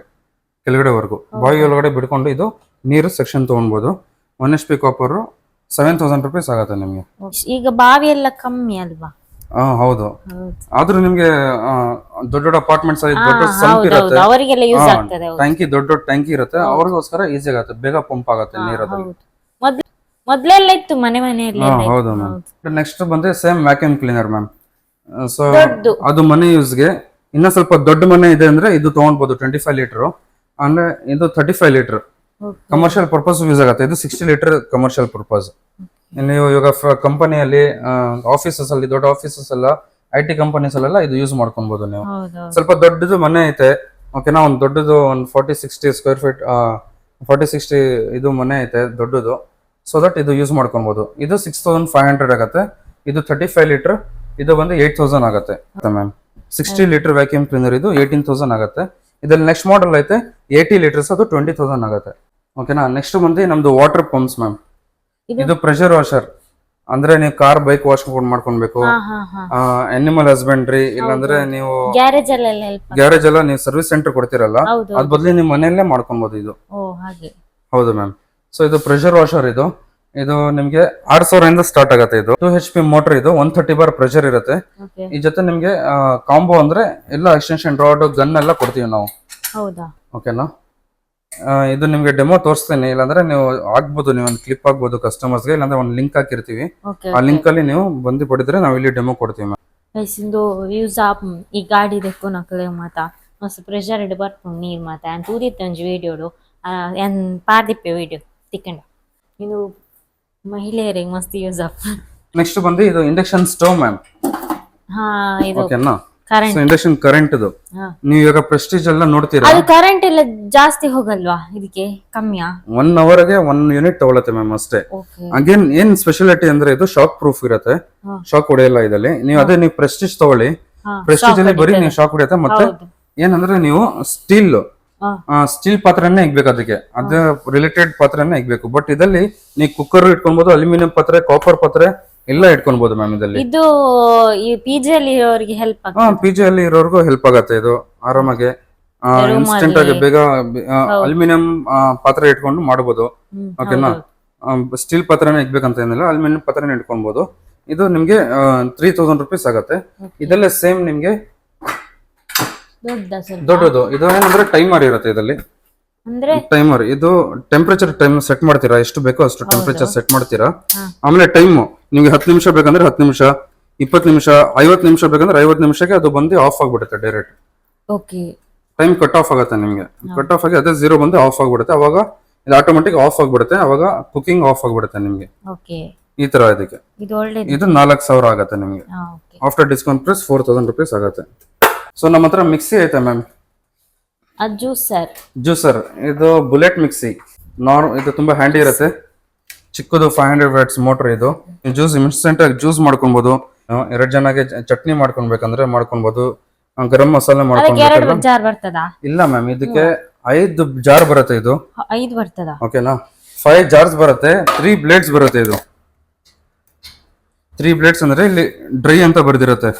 ಕೆಳಗಡೆವರೆಗೂ. ಬಾವಿ ಒಳಗಡೆ ಬಿಡ್ಕೊಂಡು ಇದು ನೀರು ಸೆಕ್ಷನ್ ತೊಗೊಳ್ಬೋದು. 1 HP ಕಾಪರ್ 7000 ರೂಪೀಸ್ ಆಗುತ್ತೆ ನಿಮಗೆ. ಈಗ ಬಾವಿ ಎಲ್ಲ ಕಮ್ಮಿ ಅಲ್ವಾ? ಹೌದು. ಆದ್ರೂ ನಿಮ್ಗೆ ದೊಡ್ಡ ದೊಡ್ಡ ಅಪಾರ್ಟ್ಮೆಂಟ್ಸ್ ದೊಡ್ಡ ಸಂಪ್ ಇರುತ್ತೆ, ಅವರಿಗೆಲ್ಲ ಯೂಸ್ ಆಗ್ತದೆ. ಟ್ಯಾಂಕಿ ದೊಡ್ಡ ದೊಡ್ಡ ಟ್ಯಾಂಕಿ ಇರುತ್ತೆ, ಅವ್ರಿಗೋಸ್ಕರ ಈಸಿ ಆಗುತ್ತೆ, ಬೇಗ ಪಂಪ್ ಆಗುತ್ತೆ ನೀರಲ್ಲಿ. ಮೊದ್ಲೆಲ್ಲ ಇತ್ತು ಮನೆ ಮನೆಯಲ್ಲಿ. ಹೌದು ಮ್ಯಾಮ್. ನೆಕ್ಸ್ಟ್ ಬಂದ್ರೆ same vacuum cleaner ma'am. So ಅದು ಮನೆ ಯೂಸ್ಗೆ. ಇನ್ನ ಸ್ವಲ್ಪ ದೊಡ್ಡ ಮನೆ ಇದೆ ಅಂದ್ರೆ ಇದು ತಗೊಳ್ಬಹುದು. 25 ಲೀಟರ್ ಅಂದ್ರೆ ಇದು 35 ಲೀಟರ್ ಕಮರ್ಷಿಯಲ್ ಪರ್ಪಸ್ ಯೂಸ್ ಆಗುತ್ತೆ. ಇದು 60 ಲೀಟರ್ ಕಮರ್ಷಿಯಲ್ ಪರ್ಪಸ್. ನೀವು ಇವಾಗ ಕಂಪನಿಯಲ್ಲಿ ಆಫೀಸಸ್ ಅಲ್ಲಿ, ದೊಡ್ಡ ಆಫೀಸಸ್ ಎಲ್ಲ, IT ಕಂಪನೀಸ್ ಅಲ್ಲೆಲ್ಲ ಇದು ಯೂಸ್ ಮಾಡ್ಕೊಬಹುದು ನೀವು. ಸ್ವಲ್ಪ ದೊಡ್ಡದು ಮನೆ ಐತೆ, ಓಕೆನಾ, ಒಂದು ದೊಡ್ಡದು ಒಂದು 40-60 ಸ್ಕ್ವೇರ್ ಫೀಟ್ 40-60 ಇದು ಮನೆ ಐತೆ ದೊಡ್ಡದು. ಸೊ ದಟ್ ಇದು ಯೂಸ್ ಮಾಡ್ಕೊಬಹುದು. ಇದು 6500 ಆಗುತ್ತೆ. ಇದು 35 ಲೀಟರ್, ಇದು ಬಂದು 8000 ಆಗುತ್ತೆ ಮ್ಯಾಮ್. 60 ಲೀಟರ್ ವ್ಯಾಕ್ಯೂಮ್ ಕ್ಲೀನರ್ ಇದು 18000 ಆಗುತ್ತೆ. ಇದ್ರಲ್ಲಿ ನೆಕ್ಸ್ಟ್ ಮಾಡೆಲ್ ಐತೆ 80 ಲೀಟರ್ಸ್, ಅದು 20000 ಆಗುತ್ತೆ. ಓಕೆನಾ. ನೆಕ್ಸ್ಟ್ ಬಂದು ನಮ್ದು ವಾಟರ್ ಪಂಪ್ಸ್ ಮ್ಯಾಮ್. ಇದು ಪ್ರೆಷರ್ ವಾಷರ್ ಅಂದ್ರೆ ನೀವು ಕಾರ್ ಬೈಕ್ ವಾಶ್ ಮಾಡ್ಕೊಳ್ಬೇಕು, ಅನಿಮಲ್ ಹಸ್ಬೆಂಡ್ರಿ, ಇಲ್ಲಾಂದ್ರೆ ನೀವು ಗ್ಯಾರೇಜ್ ಎಲ್ಲ ನೀವು ಸರ್ವಿಸ್ ಸೆಂಟರ್ ಕೊಡ್ತಿರಲ್ಲ, ಅದ್ ಬದ್ಲಿ ನಿಮ್ ಮನೆಯಲ್ಲೇ ಮಾಡ್ಕೊಬಹುದು ಇದು. ಹೌದು ಮ್ಯಾಮ್. ಸೊ ಇದು ಪ್ರೆಷರ್ ವಾಷರ್. ಇದು ನಿಮ್ಗೆ 6000 ಇಂದ ಸ್ಟಾರ್ಟ್ ಆಗುತ್ತೆ. ಇದು 2 HP ಮೋಟರ್. ಇದು 130 ಬಾರ್ ಪ್ರೆಷರ್ ಇರುತ್ತೆ. ಈ ಜೊತೆ ನಿಮ್ಗೆ ಕಾಂಬೋ ಅಂದ್ರೆ ಎಲ್ಲ ಎಕ್ಸ್ಟೆನ್ಷನ್ ರಾಡ್, ಗನ್ ಎಲ್ಲ ಕೊಡ್ತೀವಿ ನಾವು. ಓಕೆನಾ. ಇದು ನಿಮ್ಗೆ ಡೆಮೋ ತೋರಿಸ್ತೀನಿ, ಇಲ್ಲಾಂದ್ರೆ ನೀವು ಆಗ್ಬೋದು, ನೀವು ಒಂದು ಕ್ಲಿಪ್ ಆಗ್ಬೋದು ಕಸ್ಟಮರ್ಸ್ಗೆ, ಇಲ್ಲಾಂದ್ರೆ ಒಂದು ಲಿಂಕ್ ಹಾಕಿರ್ತೀವಿ, ಆ ಲಿಂಕ್ ಅಲ್ಲಿ ನೀವು ಬಂದು ಪಡಿದ್ರೆ ನಾವು ಇಲ್ಲಿ ಡೆಮೋ ಕೊಡ್ತೀವಿ ಮ್ಯಾಮ್. ಯೂಸ್ ಆಪ್ ಈ ಗಾಡಿ ದೆಕ್ಕು ನಕಲೆ ಮಾತಾ ಮಸ್ತ್ ಪ್ರೆಷರ್ ಇಡ್ ಬರ್ಪುಂಡು ನೀರ್ ಮಾತಾ ಅಂತ ತೂದಿತ್ತ ಒಂಜಿ ವಿಡಿಯೋಡು ಎನ್ ಪಾರ್ದಿಪ್ಪೆ ವಿಡಿಯೋ ತಿಕ್ಕಂಡ. ಇದು ಮಹಿಳೆಯರಿಗೆ ಮಸ್ತ್ ಯೂಸ್ ಆಪ್. ನೆಕ್ಸ್ಟ್ ಬಂದು ಇದು ಇಂಡಕ್ಷನ್ ಸ್ಟವ್ ಮ್ಯಾಮ್. ಓಕೆನಾ. ಇಂಡಕ್ಷನ್ ಕರೆಂಟ್ ಇದು. ನೀವು ಇವಾಗ ಪ್ರೆಸ್ಟೀಜ್ ಎಲ್ಲ ನೋಡ್ತೀರಾ, ಅದು ಕರೆಂಟ್ ಎಲ್ಲ ಜಾಸ್ತಿ ಹೋಗಲ್ವಾ? ಇದಕ್ಕೆ ಕಮ್ಮಿಯಾ? 1 ಅವರ್ಗೆ 1 ಯೂನಿಟ್ ತಗೊಳುತ್ತೆ ಮ್ಯಾಮ್ ಅಷ್ಟೇ. ಅಗೇನ್ ಏನ್ ಸ್ಪೆಷಾಲಿಟಿ ಅಂದ್ರೆ ಇದು ಶಾಕ್ ಪ್ರೂಫ್ ಇರುತ್ತೆ, ಶಾಕ್ ಹೊಡೆಯಲ್ಲ ಇದರಲ್ಲಿ. ನೀವು ಅದೇ ನೀವು ಪ್ರೆಸ್ಟೀಜ್ ತಗೊಳ್ಳಿ, ಪ್ರೆಸ್ಟೀಜ್ ಅಲ್ಲಿ ಬರೀ ನೀವು ಶಾಕ್ ಹೊಡೆಯುತ್ತೆ. ಮತ್ತೆ ಏನಂದ್ರೆ ನೀವು ಸ್ಟೀಲ್ ಪಾತ್ರೆನೇ ಇಗ್ಬೇಕು, ಅದಕ್ಕೆ ಅದೇ ರಿಲೇಟೆಡ್ ಪಾತ್ರೆನೇ ಇಗ್ಬೇಕು. ಬಟ್ ಇದರಲ್ಲಿ ನೀವು ಕುಕ್ಕರ್ ಇಟ್ಕೊಬಹುದು, ಅಲ್ಯೂಮಿನಿಯಂ ಪಾತ್ರೆ, ಕಾಪರ್ ಪಾತ್ರೆ ಎಲ್ಲ ಇಟ್ಕೊಬಹುದು ಮ್ಯಾಮ್. ಇದರಲ್ಲಿ ಇದು PG ಅಲ್ಲಿ ಇರೋರಿಗೆ ಹೆಲ್ಪ್ ಆಗುತ್ತೆ. PG ಅಲ್ಲಿ ಇರೋರ್ಗೂ ಹೆಲ್ಪ್ ಆಗುತ್ತೆ ಇದು. ಆರಾಮಾಗಿ ಇನ್ಸ್ಟೆಂಟ್ ಆಗಿ ಬೇಗ ಅಲ್ಯೂಮಿನಿಯಂ ಪಾತ್ರೆ ಇಟ್ಕೊಂಡು ಮಾಡಬಹುದು. ಓಕೆನಾ. ಸ್ಟೀಲ್ ಪಾತ್ರೆನೇ ಇಗ್ಬೇಕಂತ ಏನಿಲ್ಲ, ಅಲ್ಯೂಮಿನಿಯಂ ಪಾತ್ರೆನೇ ಇಟ್ಕೊಬಹುದು. ಇದು ನಿಮ್ಗೆ 3000 ರೂಪೀಸ್ ಆಗುತ್ತೆ. ಇದಲ್ಲೇ ಸೇಮ್ ನಿಮ್ಗೆ ದೊಡ್ಡದು. ಇದು ಏನಂದ್ರೆ ಟೈಮರ್ ಇರುತ್ತೆ ಇದರಲ್ಲಿ. ಟೈಮರ್ ಇದು ಟೆಂಪರೇಚರ್ ಟೈಮ್ ಸೆಟ್ ಮಾಡ್ತೀರಾ, ಎಷ್ಟು ಬೇಕೋ ಅಷ್ಟು ಟೆಂಪರೇಚರ್ ಸೆಟ್ ಮಾಡ್ತೀರಾ. ಆಮೇಲೆ ಟೈಮ್ ನಿಮ್ಗೆ 10 ನಿಮಿಷ ಬೇಕಂದ್ರೆ 10 ನಿಮಿಷ, 20 ನಿಮಿಷ, 50 ನಿಮಿಷ ಬೇಕಂದ್ರೆ 50 ನಿಮಿಷಕ್ಕೆ ಅದು ಬಂದು ಆಫ್ ಆಗ್ಬಿಡುತ್ತೆ ಡೈರೆಕ್ಟ್. ಟೈಮ್ ಕಟ್ ಆಫ್ ಆಗುತ್ತೆ ನಿಮ್ಗೆ. ಕಟ್ ಆಫ್ ಆಗಿ ಅದೇ 0 ಬಂದು ಆಫ್ ಆಗ್ಬಿಡುತ್ತೆ. ಅವಾಗ ಇದು ಆಟೋಮೆಟಿಕ್ ಆಫ್ ಆಗ್ಬಿಡುತ್ತೆ. ಅವಾಗ ಕುಕಿಂಗ್ ಆಫ್ ಆಗ್ಬಿಡುತ್ತೆ ನಿಮ್ಗೆ. ಈ ತರ ಇದಕ್ಕೆ ಇದು 4000 ಆಗುತ್ತೆ ನಿಮ್ಗೆ. ಆಫ್ಟರ್ ಡಿಸ್ಕೌಂಟ್ ಪ್ರೈಸ್ 4000 ರೂಪೀಸ್ ಆಗುತ್ತೆ. ಸೊ ನಮ್ಮ ಹತ್ರ ಮಿಕ್ಸಿ ಐತೆ ಮ್ಯಾಮ್. ಜ್ಯೂಸರ್ ಇದು ಬುಲೆಟ್ ಮಿಕ್ಸಿ. ಇದು ತುಂಬಾ ಹ್ಯಾಂಡಿ ಇರುತ್ತೆ, ಚಿಕ್ಕದು 500 ವ್ಯಾಟ್ಸ್ ಮೋಟರ್. ಇದು ಜ್ಯೂಸ್ ಇನ್ಸ್ಟೆಂಟ್ ಆಗಿ ಜ್ಯೂಸ್ ಮಾಡ್ಕೊಬಹುದು. 2 ಜನಕ್ಕೆ ಚಟ್ನಿ ಮಾಡ್ಕೊಳ್ಬೇಕಂದ್ರೆ ಮಾಡ್ಕೊಬಹುದು. ಗರಂ ಮಸಾಲೆ ಮಾಡ್ಕೊಳ್ಬೇಕು. ಇಲ್ಲ ಮ್ಯಾಮ್, ಇದಕ್ಕೆ 5 ಜಾರ್ ಬರುತ್ತೆ. ಇದು 5 ಬರ್ತದ. ಓಕೆನಾ. 5 ಜಾರ್ಸ್ ಬರುತ್ತೆ. 3 ಬ್ಲೇಡ್ಸ್ ಬರುತ್ತೆ. ಇದು 3 ಬ್ಲೇಡ್ಸ್ ಅಂದ್ರೆ ಇಲ್ಲಿ ಡ್ರೈ ಅಂತ ಬರ್ದಿರುತ್ತೆ.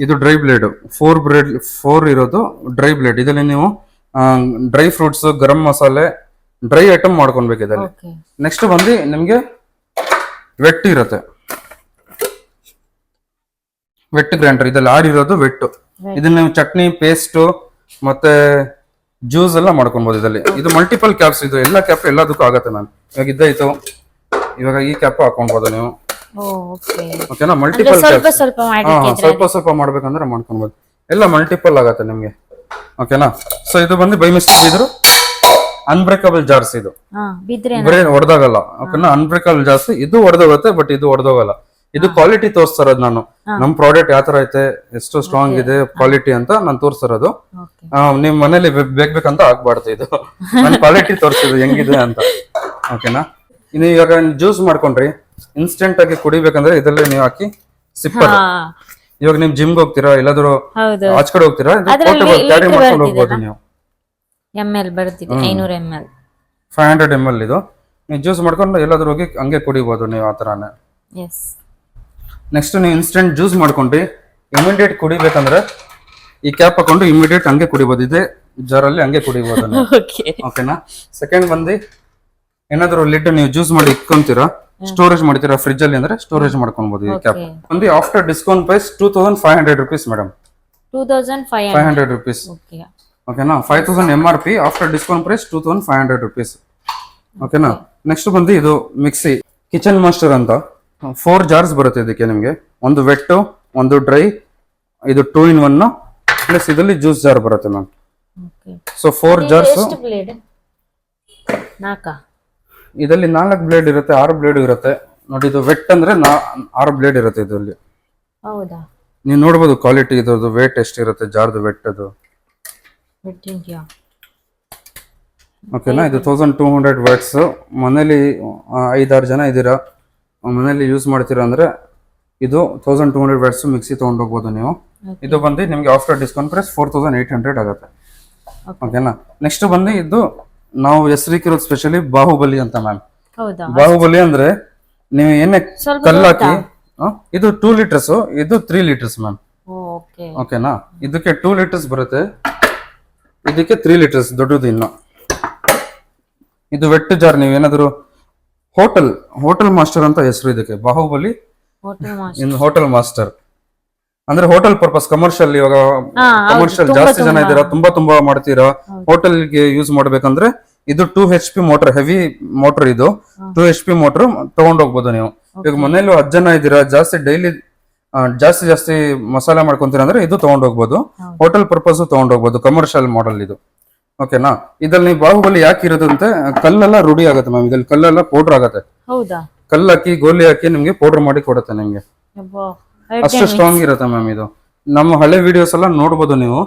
ಇದು ಡ್ರೈ ಬ್ಲೇಡ್. 4 ಇರೋದು ಡ್ರೈ ಬ್ಲೇಡ್. ಇದರಲ್ಲಿ ನೀವು dry fruits, garam masala, dry item ಮಾಡ್ಕೊಳ್ಬೇಕು ಇದರಲ್ಲಿ. ನೆಕ್ಸ್ಟ್ ಬಂದು ನಿಮ್ಗೆ ವೆಟ್ ಇರುತ್ತೆ, ವೆಟ್ ಗ್ರೈಂಡರ್. ಇದ್ರಲ್ಲಿ ಆಡಿರೋದು ವೆಟ್. ಇದನ್ನ ನೀವು ಚಟ್ನಿ, ಪೇಸ್ಟ್ ಮತ್ತೆ ಜ್ಯೂಸ್ ಎಲ್ಲ ಮಾಡ್ಕೊಬಹುದು ಇದರಲ್ಲಿ. ಇದು ಮಲ್ಟಿಪಲ್ ಕ್ಯಾಪ್ಸ್. ಇದು ಎಲ್ಲ ಕ್ಯಾಪ್ ಎಲ್ಲದಕ್ಕೂ ಆಗುತ್ತೆ ಮ್ಯಾಮ್. ಇವಾಗ ಇದ್ದಾಯ್ತು, ಇವಾಗ ಈ ಕ್ಯಾಪ್ ಹಾಕೊಬಹುದು ನೀವು. ಓಕೆನಾ. ಮಲ್ಟಿಪಲ್ ಸ್ವಲ್ಪ ಸ್ವಲ್ಪ ಮಾಡ್ಬೇಕಂದ್ರೆ ಮಾಡ್ಕೊಬಹುದು. ಎಲ್ಲ ಮಲ್ಟಿಪಲ್ ಆಗತ್ತೆ ನಿಮ್ಗೆ. ಓಕೆನಾ. ಸೊ ಇದು ಬಂದು ಬೈ ಮಿಸ್ಟೇಕ್ ಇದ್ರು ಅನ್ಬ್ರೇಕಬಲ್ ಜಾರ್ಸ್. ಇದು ಬರೀ ಹೊಡೆದಾಗಲ್ಲ. ಓಕೆನಾ. Unbreakable jars. ಇದು ಹೊಡೆದೋಗುತ್ತೆ, ಬಟ್ ಇದು ಹೊಡೆದೋಗಲ್ಲ. ಇದು ಕ್ವಾಲಿಟಿ ತೋರಿಸ್ತಾರದು ನಾನು. ನಮ್ ಪ್ರಾಡಕ್ಟ್ ಯಾವ ತರ ಐತೆ, ಎಷ್ಟು ಸ್ಟ್ರಾಂಗ್ ಇದೆ ಕ್ವಾಲಿಟಿ ಅಂತ ನಾನು ತೋರಿಸ್ತಾರದು. ನಿಮ್ ಮನೇಲಿ ಬೇಕಂತ ಆಗ್ಬಾರ್ದು. ಇದು ನನ್ ಕ್ವಾಲಿಟಿ ತೋರಿಸೋದು ಹೆಂಗಿದೆ ಅಂತ. ಓಕೆನಾ. ಇನ್ನು ಇವಾಗ ಜ್ಯೂಸ್ ಮಾಡ್ಕೊಂಡ್ರಿ, ಇನ್ಸ್ಟೆಂಟ್ ಆಗಿ ಕುಡಿಬೇಕಂದ್ರೆ ಇದರಲ್ಲಿ ನೀವು ಹಾಕಿ ಸಿಪ್ಪರ್ ಇವಾಗ ನೀವು ಜಿಮ್ಗೆ ಹೋಗ್ತೀರಾ ಎಲ್ಲಾದ್ರೂ ಹೌದು ಆಚೆ ಕಡೆ ಹೋಗ್ತೀರಾ ಪೋರ್ಟಬಲ್ ಕ್ಯಾರಿ ಮಾಡ್ಕೊಂಡು ಹೋಗ್ಬೋದು ನೀವು. ml ಬರುತ್ತಿದೆ 500 ml 500 ml ಇದು ನೀವು ಜ್ಯೂಸ್ ಮಾಡ್ಕೊಂಡು ಎಲ್ಲಾದ್ರೂ ಹೋಗಿ ಹಂಗೆ ಕುಡಿಬಹುದು ನೀವು ಆ ತರಾನೇ. ಎಸ್. ನೆಕ್ಸ್ಟ್ ನೀವು ಇನ್ಸ್ಟೆಂಟ್ ಜ್ಯೂಸ್ ಮಾಡ್ಕೊಂಡು ಇಮಿಡಿಯೇಟ್ ಕುಡಿಬೇಕಂದ್ರೆ ಈ ಕ್ಯಾಪ್ ಹಾಕೊಂಡು ಇಮಿಡಿಯೇಟ್ ಹಂಗೆ ಕುಡಿಬಹುದು. ಇದೇ ಜಾರಲ್ಲಿ ಹಂಗೆ ಕುಡಿಬಹುದು ನೀವು. ಓಕೆನಾ. ಸೆಕೆಂಡ್ ಬಂದು ಏನಾದ್ರು ಲಿಡ್ ನೀವು ಜ್ಯೂಸ್ ಮಾಡಿ ಇಟ್ಕೊಂತೀರಾ ಸ್ಟೋರೇಜ್ ಮಾಡ್ತೀರಾ ಫ್ರಿಜ್ ಅಲ್ಲಿ ಅಂದ್ರೆ ಸ್ಟೋರೇಜ್ ಮಾಡ್ಕೊಬಹುದು. ಈ ಕ್ಯಾಪ್ ಬಂದು after discount price 2500 rupees madam. 2500 rupees. ಓಕೆನಾ. 5000 MRP after discount price 2500 rupees. ಓಕೆನಾ. ನೆಕ್ಸ್ಟ್ ಬಂದು ಇದು ಮಿಕ್ಸಿ ಕಿಚನ್ ಮಾಸ್ಟರ್ ಅಂತ 4 ಜಾರ್ಸ್ ಬರುತ್ತೆ ಇದಕ್ಕೆ ನಿಮಗೆ. ಒಂದು ವೆಟ್ ಒಂದು ಡ್ರೈ, ಇದು 2 in 1 ಪ್ಲಸ್ ಇದರಲ್ಲಿ ಜ್ಯೂಸ್ ಜಾರ್ ಬರುತ್ತೆ ಮ್ಯಾಮ್. So 4 jars. ಇದರಲ್ಲಿ 4 ಬ್ಲೇಡ್ ಇರುತ್ತೆ, 6 ಬ್ಲೇಡ್ ಇರುತ್ತೆ ನೋಡಿ. ಇದು ವೆಟ್ ಅಂದ್ರೆ 6 ಬ್ಲೇಡ್ ಇರುತ್ತೆ ಇದರಲ್ಲಿ. ಹೌದಾ. ನೀವು ನೋಡಬಹುದು ಕ್ವಾಲಿಟಿ ಇದ್ರದ್ದು ವೇಟ್ ಎಷ್ಟಿರುತ್ತೆ ಜಾರ್ದು ವೆಟ್ ಅದು. ಓಕೆನಾ. ಇದು 1200 ವಾಟ್ಸ್. ಮನೇಲಿ 5-6 ಜನ ಇದ್ದೀರಾ, ಮನೇಲಿ ಯೂಸ್ ಮಾಡ್ತೀರಾ ಅಂದ್ರೆ ಇದು 1200 ವಾಟ್ಸ್ ಮಿಕ್ಸಿ ತಗೊಂಡು ಹೋಗ್ಬೋದು ನೀವು. ಇದು ಬಂದು ನಿಮಗೆ ಆಫ್ಟರ್ ಡಿಸ್ಕೌಂಟ್ ಪ್ರೈಸ್ 4800 ಆಗುತ್ತೆ. ಓಕೆನಾ. ನೆಕ್ಸ್ಟ್ ಬಂದು ಇದು ನಾವು ಹೆಸರಿಕಿರೋದು ಸ್ಪೆಷಲಿ ಬಾಹುಬಲಿ ಅಂತ ಮ್ಯಾಮ್. ಬಾಹುಬಲಿ ಅಂದ್ರೆ ನೀವು ಏನೇ ಕಲ್ಲಾಕಿ ಇದು 2 ಲೀಟರ್ಸ್, ಇದು 3 ಲೀಟರ್ಸ್ ಮ್ಯಾಮ್. ಓಕೆನಾ. ಇದಕ್ಕೆ 2 ಲೀಟರ್ಸ್ ಬರುತ್ತೆ, ಇದಕ್ಕೆ 3 ಲೀಟರ್ಸ್ ದೊಡ್ಡದು. ಇನ್ನು ಇದು ವೆಟ್ ಜಾರ್. ನೀವು ಏನಾದ್ರು ಹೋಟೆಲ್ ಮಾಸ್ಟರ್ ಅಂತ ಹೆಸರು ಇದಕ್ಕೆ. ಬಾಹುಬಲಿ ಹೋಟೆಲ್ ಮಾಸ್ಟರ್ ಅಂದ್ರೆ ಹೋಟೆಲ್ ಪರ್ಪಸ್ ಕಮರ್ಷಿಯಲ್. ಇವಾಗ ಕಮರ್ಷಿಯಲ್ ಜಾಸ್ತಿ ಜನ ಇದ್ದೀರಾ, ತುಂಬಾ ಮಾಡ್ತೀರಾ, ಹೋಟೆಲ್ಗೆ ಯೂಸ್ ಮಾಡ್ಬೇಕಂದ್ರೆ ಇದು 2 HP ಮೋಟರ್, ಹೆವಿ ಮೋಟರ್. ಇದು 2 HP ಮೋಟರ್ ತಗೊಂಡ್ ಹೋಗ್ಬೋದು ನೀವು. ಇವಾಗ ಮನೇಲಿ 10 ಜನ ಇದ್ದೀರಾ, ಡೈಲಿ ಜಾಸ್ತಿ ಮಸಾಲೆ ಮಾಡ್ಕೊಂತೀರಾ ಅಂದ್ರೆ ಇದು ತಗೊಂಡ್ ಹೋಗ್ಬೋದು. ಹೋಟೆಲ್ ಪರ್ಪಸ್ ತಗೊಂಡ್ ಹೋಗ್ಬೋದು, ಕಮರ್ಷಿಯಲ್ ಮಾಡೆಲ್ ಇದು. ಓಕೆನಾ. ಇದ್ರಲ್ಲಿ ನೀವು ಬಾಹುಬಲಿ ಯಾಕೆ ಇರೋದಂತೆ ಕಲ್ಲೆಲ್ಲ ರೂಢಿ ಆಗುತ್ತೆ ಮ್ಯಾಮ್. ಇದ್ರಲ್ಲಿ ಕಲ್ಲೆಲ್ಲ ಪೌಡರ್ ಆಗುತ್ತೆ. ಕಲ್ಲು ಹಾಕಿ ಗೋಲಿ ಹಾಕಿ ನಿಮ್ಗೆ ಪೌಡರ್ ಮಾಡಿ ಕೊಡುತ್ತೆ ನಿಮ್ಗೆ. ಅಷ್ಟು ಸ್ಟ್ರಾಂಗ್ ಇರುತ್ತೆ ಮ್ಯಾಮ್. ಇದು ನಮ್ಮ ಹಳೆ ವಿಡಿಯೋಸ್ ಎಲ್ಲ ನೋಡಬಹುದು ನೀವು.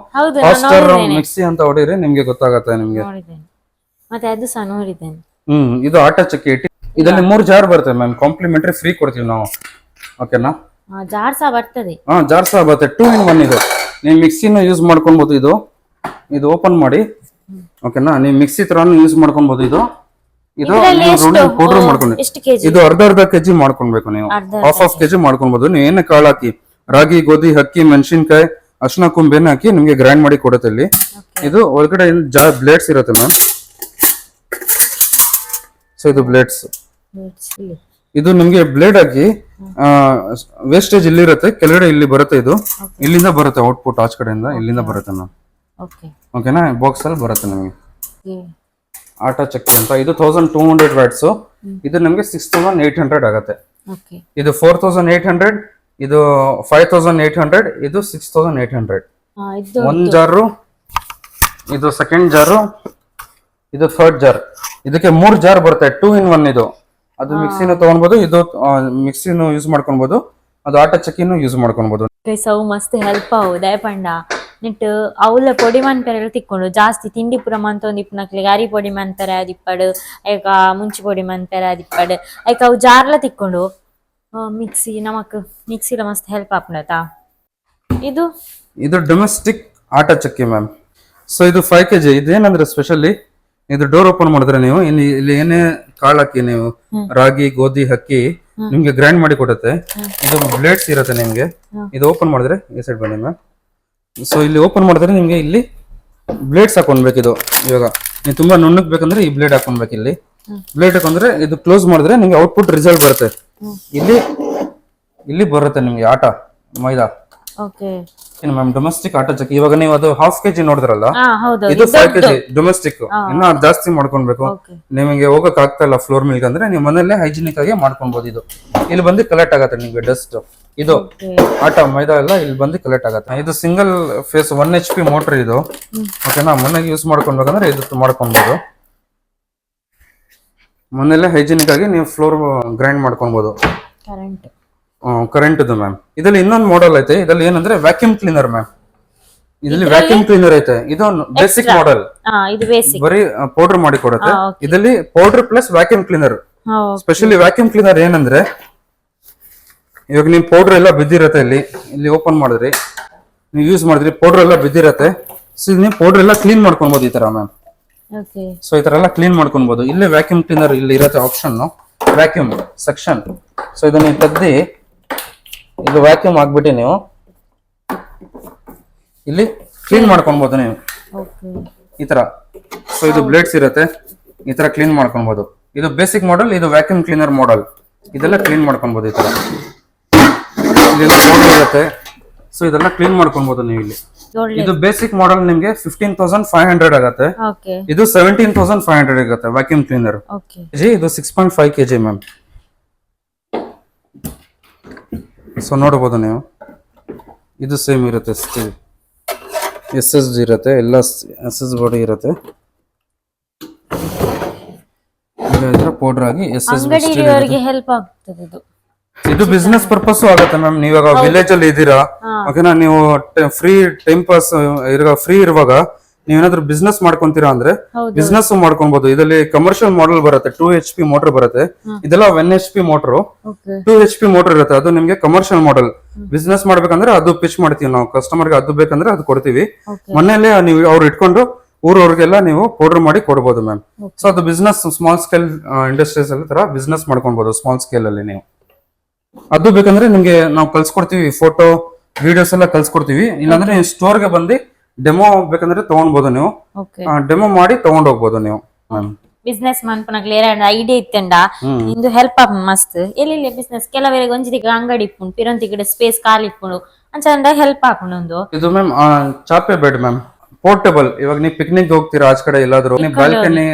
ಹಾಟ್ಸ್ಟಾರ್ ಮಿಕ್ಸಿ ಅಂತ ಹೊಡಿರಿ ನಿಮ್ಗೆ ಗೊತ್ತಾಗತ್ತೆ ನಿಮ್ಗೆ. ಇದು ಆಟ ಚಕ್ಕಿ ಇಟ್ಟು ಇದರಲ್ಲಿ 3 ಜಾರ್ ಬರುತ್ತೆ ಮ್ಯಾಮ್. ಕಾಂಪ್ಲಿಮೆಂಟರಿ ಫ್ರೀ ಕೊಡ್ತೀವಿ ನಾವು. ಓಕೆನಾ. ಜಾರ್ ಸಹ ಬರ್ತದೆ. ಜಾರ್ ಸಹ ಬರುತ್ತೆ. 2 in 1 ಇದು. ನೀವು ಮಿಕ್ಸಿನ ಯೂಸ್ ಮಾಡ್ಕೊಬಹುದು. ಇದು ಓಪನ್ ಮಾಡಿ. ಓಕೆನಾ. ನೀವು ಮಿಕ್ಸಿ ತರಾನು ಯೂಸ್ ಮಾಡ್ಕೊಬಹುದು. ಇದು ಪೌಡರ್ ಮಾಡ್ಕೊಂಡು ಇದು ಅರ್ಧ ಕೆಜಿ ಮಾಡ್ಕೊಳ್ಬೇಕು ನೀವು. ಹಾಫ್ ಕೆಜಿ ಮಾಡ್ಕೊಬಹುದು. ನೀವು ಏನೇ ಕಾಳು ಹಾಕಿ ರಾಗಿ, ಗೋಧಿ, ಅಕ್ಕಿ, ಮೆಣಸಿನ್ಕಾಯಿ, ಅರ್ಶಿನ ಕೊಂಬೇನ ಹಾಕಿ ನಿಮ್ಗೆ ಗ್ರೈಂಡ್ ಮಾಡಿ ಕೊಡುತ್ತೆ ಇಲ್ಲಿ. ಇದು ಒಳಗಡೆ ಬ್ಲೇಡ್ಸ್ ಇರುತ್ತೆ ಮ್ಯಾಮ್. ಸೊ ಇದು ಬ್ಲೇಡ್ಸ್. ಇದು ನಿಮ್ಗೆ ಬ್ಲೇಡ್ ಹಾಕಿ ವೇಸ್ಟೇಜ್ ಇಲ್ಲಿ ಇರುತ್ತೆ, ಕೆಳಗಡೆ ಇಲ್ಲಿ ಬರುತ್ತೆ. ಇದು ಇಲ್ಲಿಂದ ಬರುತ್ತೆ ಔಟ್ಪುಟ್, ಆಚ್ ಕಡೆಯಿಂದ ಇಲ್ಲಿಂದ ಬರುತ್ತೆ ಮ್ಯಾಮ್. ಓಕೆನಾ. ಬಾಕ್ಸ್ ಅಲ್ಲಿ ಬರುತ್ತೆ ನಿಮಗೆ ಆಟ ಚಕ್ಕಿ ಅಂತ. ಇದು 1200 ವ್ಯಾಟ್ಸ್. ಇದು ನಮಗೆ 6800 ಆಗುತ್ತೆ. ಇದು 4800, ಇದು 5800, ಇದು 6800. ಒಂದು ಜಾರು, ಇದು ಸೆಕೆಂಡ್ ಜಾರು, ಇದು ಥರ್ಡ್ ಜಾರ್. ಇದಕ್ಕೆ 3 ಜಾರ್ ಬರುತ್ತೆ. 2 in 1 ಇದು. ಅದು ಮಿಕ್ಸಿನೂ ತಗೊಳ್ಬಹುದು, ಇದು ಮಿಕ್ಸಿನೂ ಯೂಸ್ ಮಾಡ್ಕೊಬಹುದು, ಅದು ಆಟ ಚಕ್ಕಿನೂ ಯೂಸ್ ಮಾಡ್ಕೊಬಹುದು. ಸೌ ಮಸ್ತ್ ಹೆಲ್ಪ್ ಆവുದ ಪಂಡ ನಿಟ್ ಅವಲ ಪೊಡಿ ಮನ್ಪೆರೆ ತಿಕ್ಕೊಂಡು ಜಾಸ್ತಿ ತಿಂಡಿ ಪುರ ಮಂತೊಂದು ಇಪ್ಪನಕ್ಲೆ ಗಾರಿ ಪೊಡಿ ಮನ್ಪೆರೆ ಅದಿಪ್ಪಡು, ಐಕ ಮುಂಚಿ ಪೊಡಿ ಮನ್ಪೆರೆ ಅದಿಪ್ಪಡು, ಐಕ ಅವು ಜಾರ್ಲ ತಿಕ್ಕೊಂಡು ಮಿಕ್ಸಿ ನಮಕ್ ಮಿಕ್ಸಿಲ ಮಸ್ತ್ ಹೆಲ್ಪ್ ಆಪುಂಡತ. ಇದು ಡೊಮೆಸ್ಟಿಕ್ ಆಟ ಚಕ್ಕಿ ಮ್ಯಾಮ್. ಸೊ ಇದು 5 kg. ಇದೇನಂದ್ರೆ ಸ್ಪೆಷಲಿ ಇದು ಡೋರ್ ಓಪನ್ ಮಾಡಿದ್ರೆ ನೀವು ಇಲ್ಲಿ ಏನೇ ಕಾಳು ಹಾಕಿ ನೀವು ರಾಗಿ, ಗೋಧಿ, ಅಕ್ಕಿ ನಿಮ್ಗೆ ಗ್ರೈಂಡ್ ಮಾಡಿ ಕೊಡುತ್ತೆ. ಇದು ಬ್ಲೇಡ್ಸ್ ಇರುತ್ತೆ ನಿಮ್ಗೆ. ಇದು ಓಪನ್ ಮಾಡಿದ್ರೆ ಈ ಸೈಡ್ ಬನ್ನಿ ಮ್ಯಾಮ್. ಸೊ ಇಲ್ಲಿ ಓಪನ್ ಮಾಡಿದ್ರೆ ನಿಮ್ಗೆ ಇಲ್ಲಿ ಬ್ಲೇಡ್ಸ್ ಹಾಕೊಂಡ್ಬೇಕು. ಇದು ಇವಾಗ ನೀವು ತುಂಬಾ ನುಣ್ಣಗ್ ಬೇಕಂದ್ರೆ ಈ ಬ್ಲೇಡ್ ಹಾಕೊಂಡ್ಬೇಕು. ಇಲ್ಲಿ ಬ್ಲೇಡ್ ಹಾಕೊಂಡ್ರೆ ಇದು ಕ್ಲೋಸ್ ಮಾಡಿದ್ರೆ ನಿಮ್ಗೆ ಔಟ್ಪುಟ್ ರಿಸಲ್ಟ್ ಬರುತ್ತೆ. ಇಲ್ಲಿ ಬರುತ್ತೆ ನಿಮ್ಗೆ ಆಟ ಮೈದಾ. ಮ್ಯಾಮ್ ಡೊಮೆಸ್ಟಿಕ್ ಆಟ ಚಕ್ಕಿ. ಇವಾಗ ನೀವು ಅದು ಹಾಫ್ ಕೆಜಿ ನೋಡಿದ್ರಲ್ಲ, ಇದು 5 kg ಡೊಮೆಸ್ಟಿಕ್. ಇನ್ನ ಜಾಸ್ತಿ ಮಾಡ್ಕೊಳ್ಬೇಕು, ನಿಮಗೆ ಹೋಗಕ್ ಆಗ್ತಾ ಇಲ್ಲ ಫ್ಲೋರ್ ಮಿಲ್ಕ್ ಅಂದ್ರೆ ನೀವು ಮನೆಯಲ್ಲೇ ಹೈಜಿನಿಕ್ ಆಗಿ ಮಾಡ್ಕೊಬಹುದು. ಇದು ಇಲ್ಲಿ ಬಂದು ಕಲೆಕ್ಟ್ ಆಗತ್ತೆ ನಿಮ್ಗೆ ಡಸ್ಟ್. ಇದು ಆಟ ಮೈದಾ ಎಲ್ಲ ಇಲ್ಲಿ ಬಂದು ಕಲೆಕ್ಟ್ ಆಗತ್ತೆ. ಇದು ಸಿಂಗಲ್ ಫೇಸ್ 1 HP ಮೋಟರ್ ಇದು. ಓಕೆನಾ. ಮನೆಗೆ ಯೂಸ್ ಮಾಡ್ಕೊಳ್ಬೇಕಂದ್ರೆ ಇದು ಮಾಡ್ಕೊಬಹುದು. ಮನೆಯಲ್ಲೇ ಹೈಜಿನಿಕ್ ಆಗಿ ನೀವು ಫ್ಲೋರ್ ಗ್ರೈಂಡ್ ಮಾಡ್ಕೊಬಹುದು. Current ma'am. ಇದರಲ್ಲಿ ಇನ್ನೊಂದು ಮಾಡೆಲ್ ಐತೆ. ಇದರಲ್ಲಿ ಏನಂದ್ರೆ ವ್ಯಾಕ್ಯೂಮ್ ಕ್ಲೀನರ್ ಮ್ಯಾಮ್. ಇದರಲ್ಲಿ ವ್ಯಾಕ್ಯೂಮ್ ಕ್ಲೀನರ್ ಐತೆ. ಇದು ಬೇಸಿಕ್ ಮಾಡೆಲ್, ಬರೀ ಪೌಡರ್ ಮಾಡಿ ಕೊಡುತ್ತೆ. ಇದರಲ್ಲಿ powder plus vacuum cleaner. Specially vacuum cleaner ಏನಂದ್ರೆ ಇವಾಗ ನಿಮ್ ಪೌಡರ್ ಎಲ್ಲ ಬಿದ್ದಿರತ್ತೆ ಇಲ್ಲಿ ಓಪನ್ ಮಾಡಿದ್ರಿ ನೀವು ಯೂಸ್ ಮಾಡಿದ್ರಿ ಪೌಡರ್ ಎಲ್ಲ ಬಿದ್ದಿರತ್ತೆ. ಸೊ ನೀವು ಪೌಡರ್ ಎಲ್ಲ ಕ್ಲೀನ್ ಮಾಡ್ಕೊಬಹುದು ಈ ತರ ಮ್ಯಾಮ್. ಸೊ ಈ ತರ ಎಲ್ಲ ಕ್ಲೀನ್ ಮಾಡ್ಕೊಬಹುದು. ಇಲ್ಲೇ ವ್ಯಾಕ್ಯೂಮ್ ಕ್ಲೀನರ್ ಇಲ್ಲಿ ಇರತ್ತೆ ಆಪ್ಷನ್ ವ್ಯಾಕ್ಯೂಮ್ ಸೆಕ್ಷನ್. ಸೊ ಇದನ್ನ ನೀವು ತೆಗ್ದಿ ಇದು ವ್ಯಾಕ್ಯೂಮ್ ಆಗ್ಬಿಟ್ಟು ನೀವು ಇಲ್ಲಿ ಕ್ಲೀನ್ ಮಾಡ್ಕೊಬಹುದು ನೀವು ಈ ತರ. ಸೊ ಇದು ಬ್ಲೇಡ್ಸ್ ಇರತ್ತೆ ಈ ತರ ಕ್ಲೀನ್ ಮಾಡ್ಕೊಬಹುದು. ಇದು ಬೇಸಿಕ್ ಮಾಡೆಲ್, ಇದು ವ್ಯಾಕ್ಯೂಮ್ ಕ್ಲೀನರ್ ಮಾಡೆಲ್. ಇದೆಲ್ಲ ಕ್ಲೀನ್ ಮಾಡ್ಕೊಬಹುದು ಈ ತರ. ಇದೆಲ್ಲ ಪೌಡರ್ ಇರುತ್ತೆ. ಸೊ ಇದೆಲ್ಲ ಕ್ಲೀನ್ ಮಾಡ್ಕೊಬಹುದು ನೀವು ಇಲ್ಲಿ. ಇದು ಬೇಸಿಕ್ ಮಾಡೆಲ್ ನಿಮ್ಗೆ 15,500 ಆಗತ್ತೆ. ಇದು 17,500 ಆಗುತ್ತೆ ವ್ಯಾಕ್ಯೂಮ್ ಕ್ಲೀನರ್. ಇದು 6.5 kg ಮ್ಯಾಮ್. ಸೊ ನೋಡಬಹುದು ನೀವು ಇದು ಸೇಮ್ ಇರುತ್ತೆ. SSG ಇರುತ್ತೆ, ಎಲ್ಲ SS ಬಾಡಿ ಇರುತ್ತೆ. ಪೌಡರ್ ಆಗಿ ಹೆಲ್ಪ್ ಆಗ್ತದೆ ಇದು. ಇದು ಬಿಸ್ನೆಸ್ ಪರ್ಪಸ್ ಆಗುತ್ತೆ ಮ್ಯಾಮ್. ನೀವಾಗ ವಿಲೇಜ್ ಅಲ್ಲಿ ಇದ್ದೀರಾ, ಓಕೆನಾ, ನೀವು ಫ್ರೀ ಟೈಮ್ ಪಾಸ್ ಫ್ರೀ ಇರುವಾಗ ನೀವೇನಾದ್ರೂ ಬಿಸ್ನೆಸ್ ಮಾಡ್ಕೊಂತೀರಾ ಅಂದ್ರೆ ಬಿಸ್ನೆಸ್ ಮಾಡ್ಕೊಬಹುದು. ಇದರಲ್ಲಿ ಕಮರ್ಷಿಯಲ್ ಮಾಡೆಲ್ ಬರುತ್ತೆ, 2 HP ಮೋಟರ್ ಬರುತ್ತೆ. ಇದೆಲ್ಲ 1 HP ಮೋಟರ್, 2 HP ಮೋಟರ್ ಇರುತ್ತೆ. ಅದು ನಿಮ್ಗೆ ಕಮರ್ಷಿಯಲ್ ಮಾಡೆಲ್. ಬಿಸ್ನೆಸ್ ಮಾಡ್ಬೇಕಂದ್ರೆ ಅದು ಪಿಚ್ ಮಾಡ್ತೀವಿ ನಾವು ಕಸ್ಟಮರ್ಗೆ. ಅದು ಬೇಕಂದ್ರೆ ಅದು ಕೊಡ್ತೀವಿ. ಮನೆಯಲ್ಲೇ ನೀವು ಅವ್ರು ಇಟ್ಕೊಂಡು ಊರವ್ರಿಗೆಲ್ಲ ನೀವು ಪೌಡರ್ ಮಾಡಿ ಕೊಡ್ಬೋದು ಮ್ಯಾಮ್. ಸೊ ಅದು ಬಿಸ್ನೆಸ್ ಸ್ಮಾಲ್ ಸ್ಕೇಲ್ ಇಂಡಸ್ಟ್ರೀಸ್ ಅಲ್ಲಿ ತರ ಬಿಸ್ನೆಸ್ ಮಾಡ್ಕೊಬಹುದು ಸ್ಮಾಲ್ ಸ್ಕೇಲ್ ಅಲ್ಲಿ ನೀವು. ಅದು ಬೇಕಂದ್ರೆ ನಿಮ್ಗೆ ನಾವು ಕಳ್ಸಿಕೊಡ್ತೀವಿ, ಫೋಟೋ ವಿಡಿಯೋಸ್ ಎಲ್ಲ ಕಳ್ಸಿಕೊಡ್ತೀವಿ. ಇಲ್ಲಾಂದ್ರೆ ನೀವು ಸ್ಟೋರ್ಗೆ ಬಂದು ಡೆಮೋ ಬೇಕಂದ್ರೆ ತಗೊಂಡ್ಬೋದು ನೀವು. ಡೆಮೋ ಮಾಡಿ ತಗೊಂಡ್ ಹೋಗ್ಬೋದು ನೀವು. ಬಿಸ್ನೆಸ್ ಮನ್ಪನಕ್ಲೆ ಐಡಿಯಾ ಇತ್ತಂಡ ಇಂದು ಹೆಲ್ಪ್ ಆಪ್ ಮಸ್ತ್ ಎಲ್ಲಿ ಬಿಸ್ನೆಸ್ ಕೆಲವರಿಗೆ ಒಂಜಿದಿಗೆ ಅಂಗಡಿ ಇಪ್ಪುಂಡು ಪಿರೊಂತಿಗೆ ಸ್ಪೇಸ್ ಖಾಲಿ ಇಪ್ಪುಂಡು ಅಂಚಂಡ ಹೆಲ್ಪ್ ಆಪುಂಡು. ಇದು ಮ್ಯಾಮ್ ಚಾಪೆ ಬೆಡ್ ಮ್ಯಾಮ್, ಪೋರ್ಟೇಬಲ್. ಇವಾಗ ನೀವು ಪಿಕ್ನಿಕ್ ಹೋಗ್ತೀರಾ ಆಚ ಕಡೆ ಎಲ್ಲಾದ್ರೂ, ನೀವು ಬಾಲ್ಕನಿ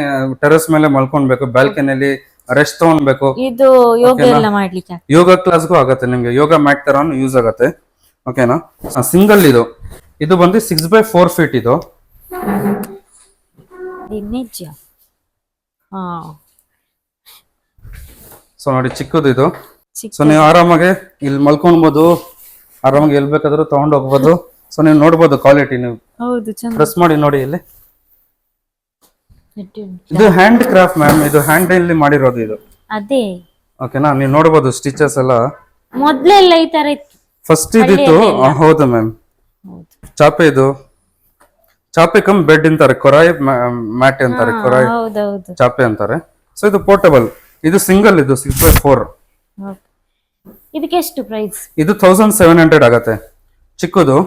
ಟೆರಸ್ ಮೇಲೆ ಮಲ್ಕೊಂಡ್ಬೇಕು, ಬಾಲ್ಕನಿಲಿ ರೆಸ್ಟ್ ತಗೊಂಡ್ಬೇಕು. ಇದು ಯೋಗ ಎಲ್ಲ ಮಾಡ್ಲಿಕ್ಕೆ ಯೋಗ ಕ್ಲಾಸ್ಗೂ ಆಗತ್ತೆ ನಿಮ್ಗೆ. ಯೋಗ ಮ್ಯಾಟ್ ತರ ಯೂಸ್ ಆಗತ್ತೆ. ಓಕೆನಾ. ಸಿಂಗಲ್ ಇದು ಬಂದು 6x4 ಫೀಟ್. ಇದು ಸೊ ನೋಡಿ ಚಿಕ್ಕದು ಇದು. ಸೊ ನೀವು ಆರಾಮಾಗಿ ಇಲ್ಲಿ ಮಲ್ಕೊಳ್ಬಹುದು, ಆರಾಮಾಗಿ ಎಲ್ ಬೇಕಾದ್ರೂ ತಗೊಂಡ್ ಹೋಗ್ಬೋದು. ಸೊ ನೀವು ನೋಡ್ಬೋದು ಕ್ವಾಲಿಟಿ. ನೀವು ಪ್ರೆಸ್ ಮಾಡಿ ನೋಡಿ ಇಲ್ಲಿ. ಇದು ಹ್ಯಾಂಡ್ ಕ್ರಾಫ್ಟ್ ಮ್ಯಾಮ್. ಇದು ಹ್ಯಾಂಡ್ ಇಲ್ಲಿ ಮಾಡಿರೋದು ಇದು. ಅದೇ ಓಕೆನಾ. ನೀವು ನೋಡಬಹುದು ಸ್ಟಿಚಸ್ ಎಲ್ಲ. ಮೊದಲೆಲ್ಲ ಈ ತರ ಇತ್ತು, ಫಸ್ಟ್ ಇದಿತ್ತು. ಹೌದು ಮ್ಯಾಮ್. ಚಾಪೆ ಇದು ಚಾಪೆ ಕಮ್ ಬೆಡ್ ಅಂತಾರೆ, ಕೊರಾಯಿ ಮ್ಯಾಟ್ ಅಂತಾರೆ, ಕೊರಾಯಿ ಚಾಪೆ ಅಂತಾರೆ. ಸೊ ಇದು ಪೋರ್ಟಬಲ್. ಇದು ಸಿಂಗಲ್, ಇದು 6x4. ಇದಕ್ಕೆ ಎಷ್ಟು ಪ್ರೈಸ್? ಇದು 1700 ಆಗತ್ತೆ ಚಿಕ್ಕದು.